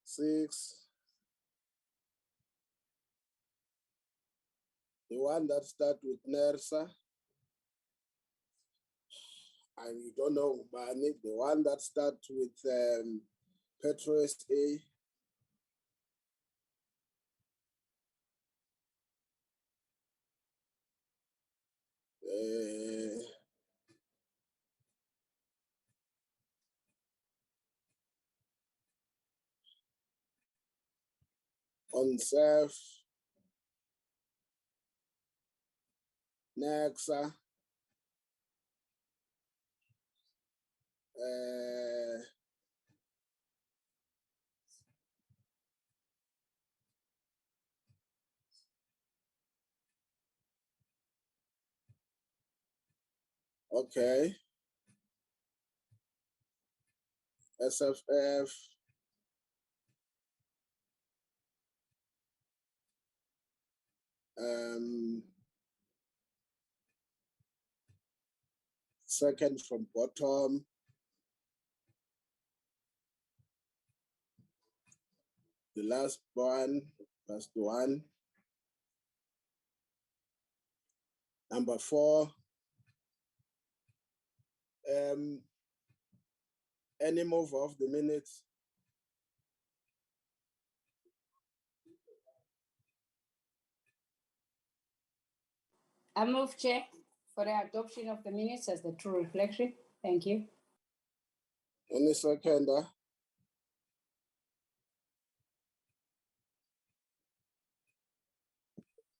six, the one that starts with NERSA, I don't know, but I need the one that starts with Petro SA. On self, Nexa, okay, SFF, second from bottom, the last one, number four, any move of the minutes? I move, Chair, for the adoption of the minutes as the true reflection. Thank you. Any seconder?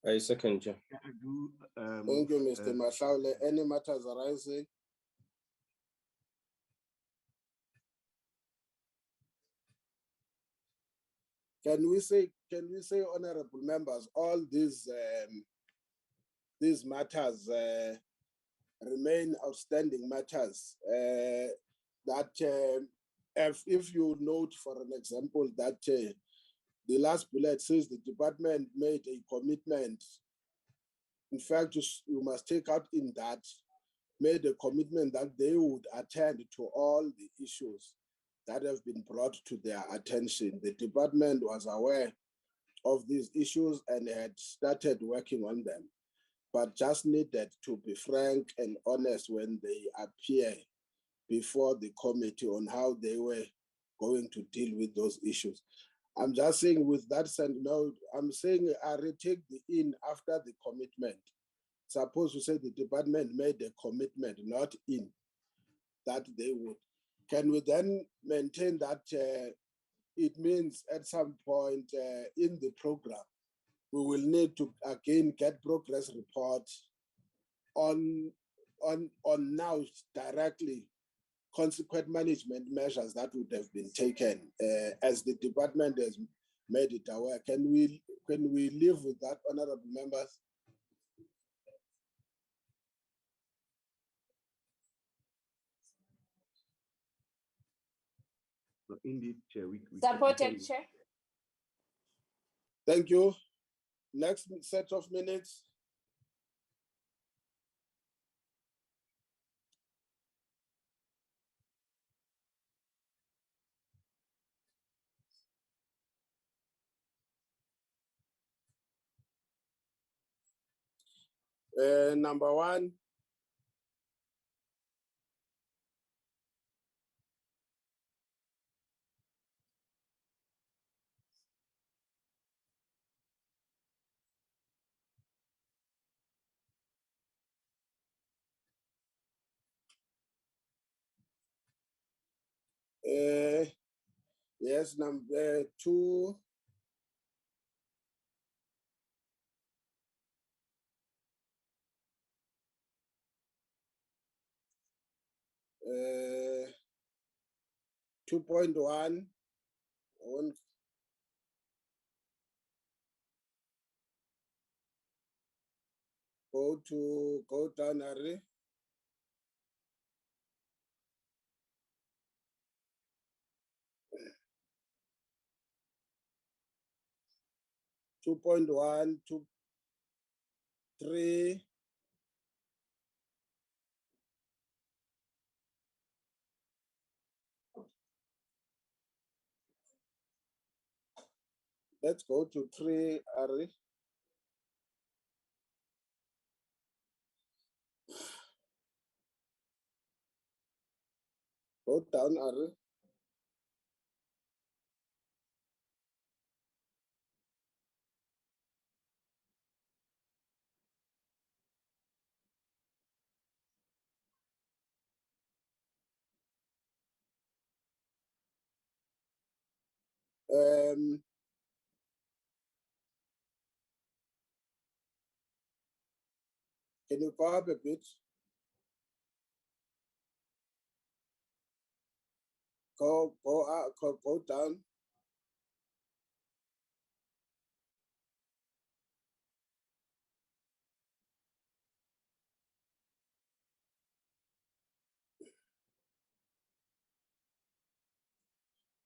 I second, Chair. Thank you, Mr. Mashaule. Any matters arising? Can we say, honorable members, all these matters remain outstanding matters that if you note, for an example, that the last bullet says the department made a commitment. In fact, you must take out in that, made a commitment that they would attend to all the issues that have been brought to their attention. The department was aware of these issues and had started working on them, but just needed to be frank and honest when they appear before the committee on how they were going to deal with those issues. I'm just saying with that send note, I'm saying I retake the in after the commitment. Suppose we say the department made a commitment, not in, that they would. Can we then maintain that it means at some point in the program, we will need to again get progress report on now directly consequent management measures that would have been taken as the department has made it aware. Can we live with that, honorable members? Indeed, Chair. Supported, Chair. Thank you. Next set of minutes. Number one. Yes, number two. Uh, 2.1. Go down, Ari. Two point one, 2, 3. Let's go to 3, Ari. Go down, Ari. Can you go up a bit? Go up, go down.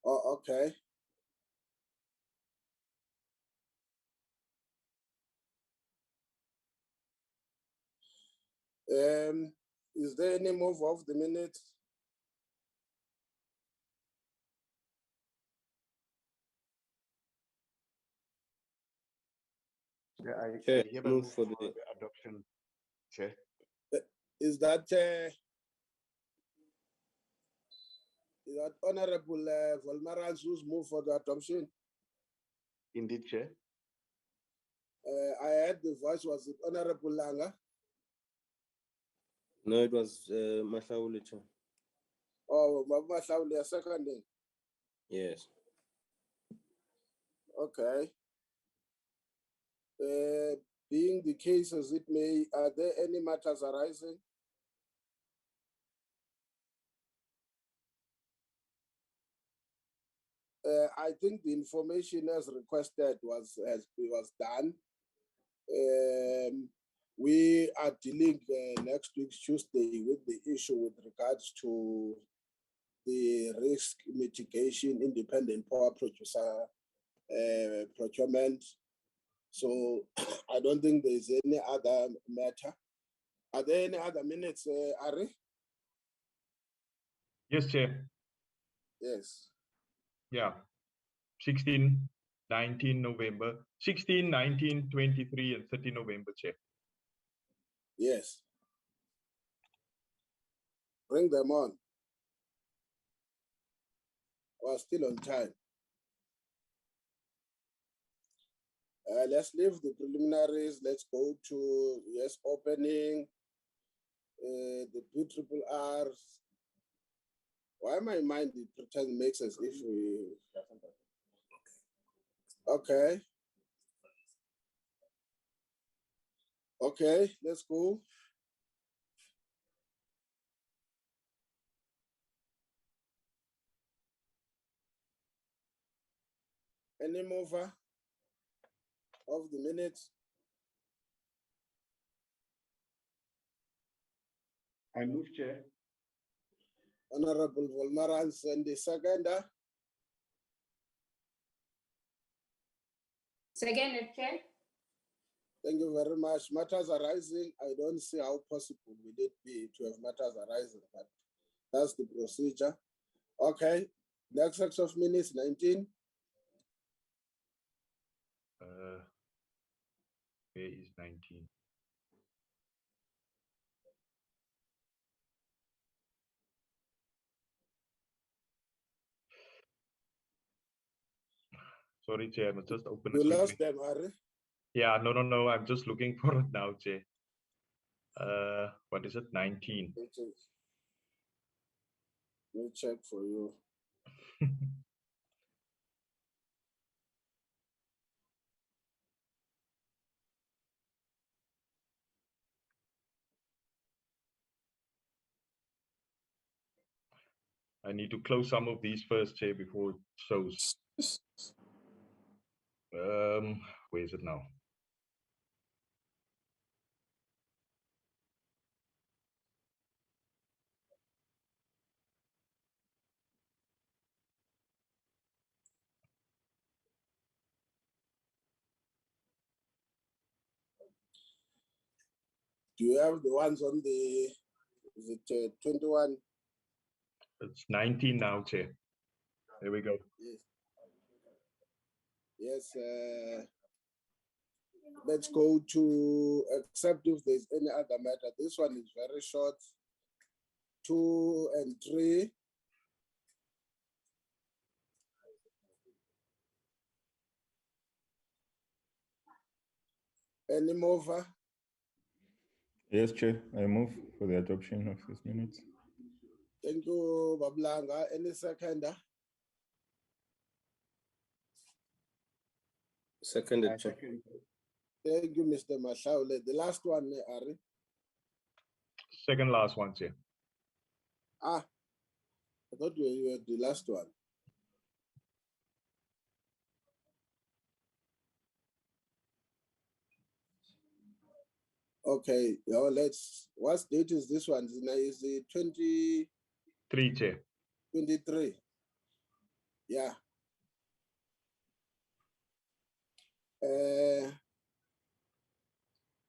Oh, okay. Is there any move of the minute? Yeah, I Chair, move for the adoption, Chair. Is that Honorable Volmarans who's moved for the adoption? Indeed, Chair. I heard the voice, was it Honorable Langa? No, it was Mahlauli, Chair. Oh, Mahlauli, a seconding. Yes. Okay. Being the case as it may, are there any matters arising? I think the information as requested was done. We are dealing next week, Tuesday, with the issue with regards to the risk mitigation independent power producer procurement. So I don't think there's any other matter. Are there any other minutes, Ari? Yes, Chair. Yes. Yeah. 16, 19 November, 16, 19, 23, and 30 November, Chair. Yes. Bring them on. We're still on time. Let's leave the preliminaries. Let's go to, yes, opening, the BRRRs. Why my mind pretend makes as if we, okay. Okay, let's go. Any mover of the minutes? I move, Chair. Honorable Volmarans, and the seconder. Second, Chair. Thank you very much. Matters arising, I don't see how possible would it be to have matters arising, but that's the procedure. Okay, next set of minutes, 19. Where is 19? Sorry, Chair, I just open it. You quickly. lost them, Harry? Yeah, no, I'm just looking for it now, Chair. What is it, 19? Let me check for you. I need to close some of these first, Chair, before it shows. Where is it now? Do you have the ones on the, is it 21? It's 19 now, Chair. There we go. Yes. Let's go to accept if there's any other matter. This one is very short. 2 and 3. Any mover? Yes, Chair. I move for the adoption of these minutes. Thank you, Bablanga. Any seconder? Seconded, Chair. Thank you, Mr. Mashaule. The last one, Ari. Second last one, Chair. I thought you were the last one. Okay, let's, what date is this one? Is it 3, Chair. 23? Yeah.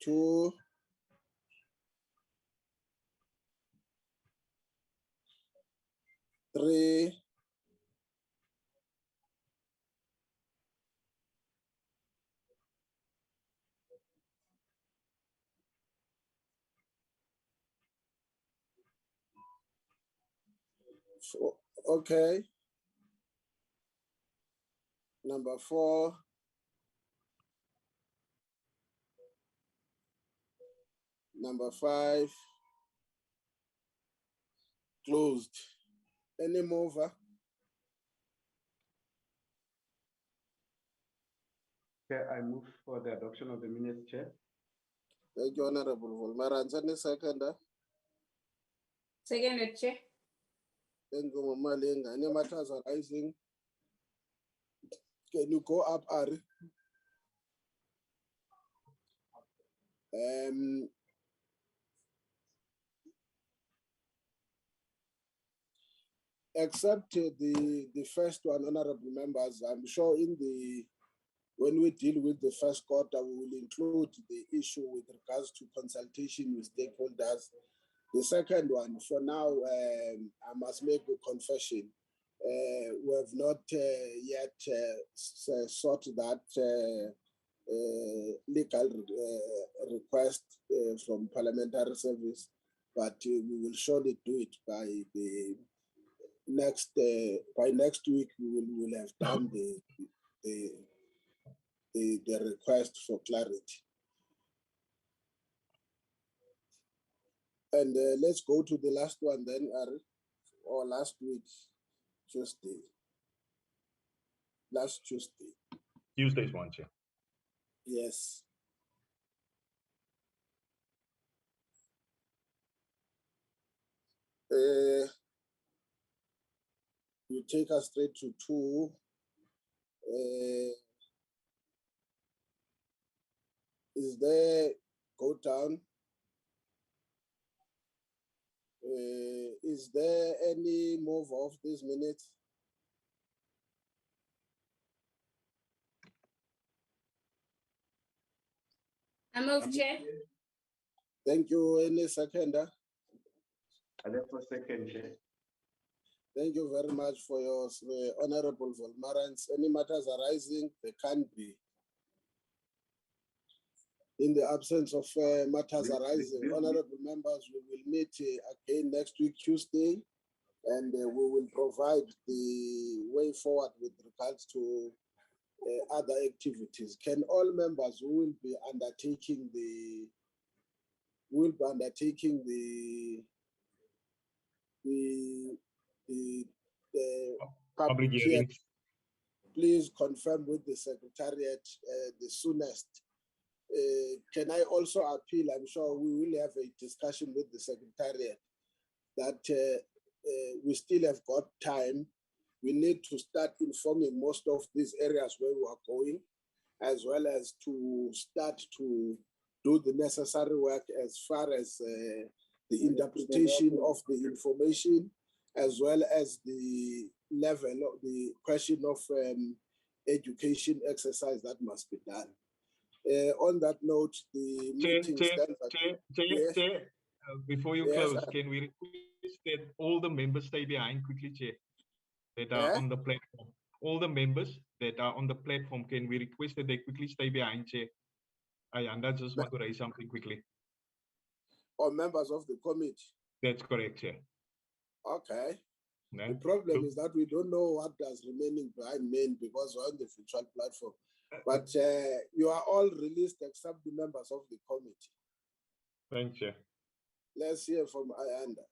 2, 3, 4. Okay. Number 4. Number 5. Closed. Any mover? Chair, I move for the adoption of the minutes, Chair. Thank you, Honorable Volmarans. Any seconder? Second, Chair. Thank you, Mama Lenga. Any matters arising? Can you go up, Ari? Except the first one, honorable members, I'm sure when we deal with the first quarter, we will include the issue with regards to consultation with stakeholders. The second one, for now, I must make a confession. We have not yet sought that legal request from Parliamentary Service, but we will surely do it by the next by next week. We will have done the request for clarity. And let's go to the last one then, Ari, or last week, Tuesday. Last Tuesday. Tuesday's one, Chair. Yes. You take us straight to 2. Is there, go down. Is there any move of this minute? I move, Chair. Thank you. Any seconder? I left for second, Chair. Thank you very much for your honorable volmarance. Any matters arising, they can be. In the absence of matters arising, honorable members, we will meet again next week, Tuesday, and we will provide the way forward with regards to other activities. Can all members who will be undertaking the public hearing, please confirm with the Secretariat the soonest. Can I also appeal? I'm sure we will have a discussion with the Secretariat that we still have got time. We need to start informing most of these areas where we are going, as well as to start to do the necessary work as far as the interpretation of the information, as well as the level of the question of education exercise that must be done. On that note, the meeting stands. Chair, before you close, can we request that all the members stay behind quickly, Chair, that are on the platform? All the members that are on the platform, can we request that they quickly stay behind, Chair? I just want to raise something quickly. Or members of the committee? That's correct, Chair. Okay. No. The problem is that we don't know what does remaining behind main because we're on the virtual platform. But you are all released except the members of the committee. Thanks, Chair. Let's hear from Ayanda.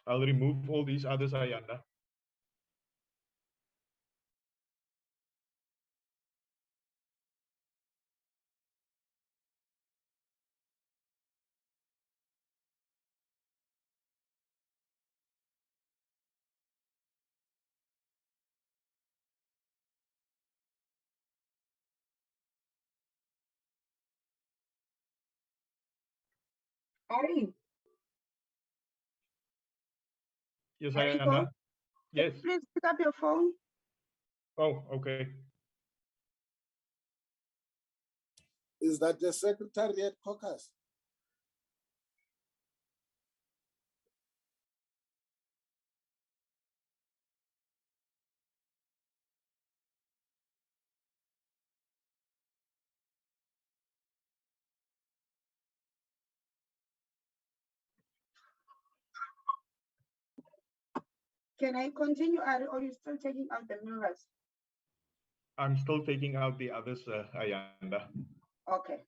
I'll remove all these others, Ayanda. Ari. Yes, Ayanda. Yes. Please pick up your phone. Oh, okay. Is that the Secretariat caucus? Can I continue, Ari, or are you still taking out the members? I'm still taking out the others, Ayanda. Okay.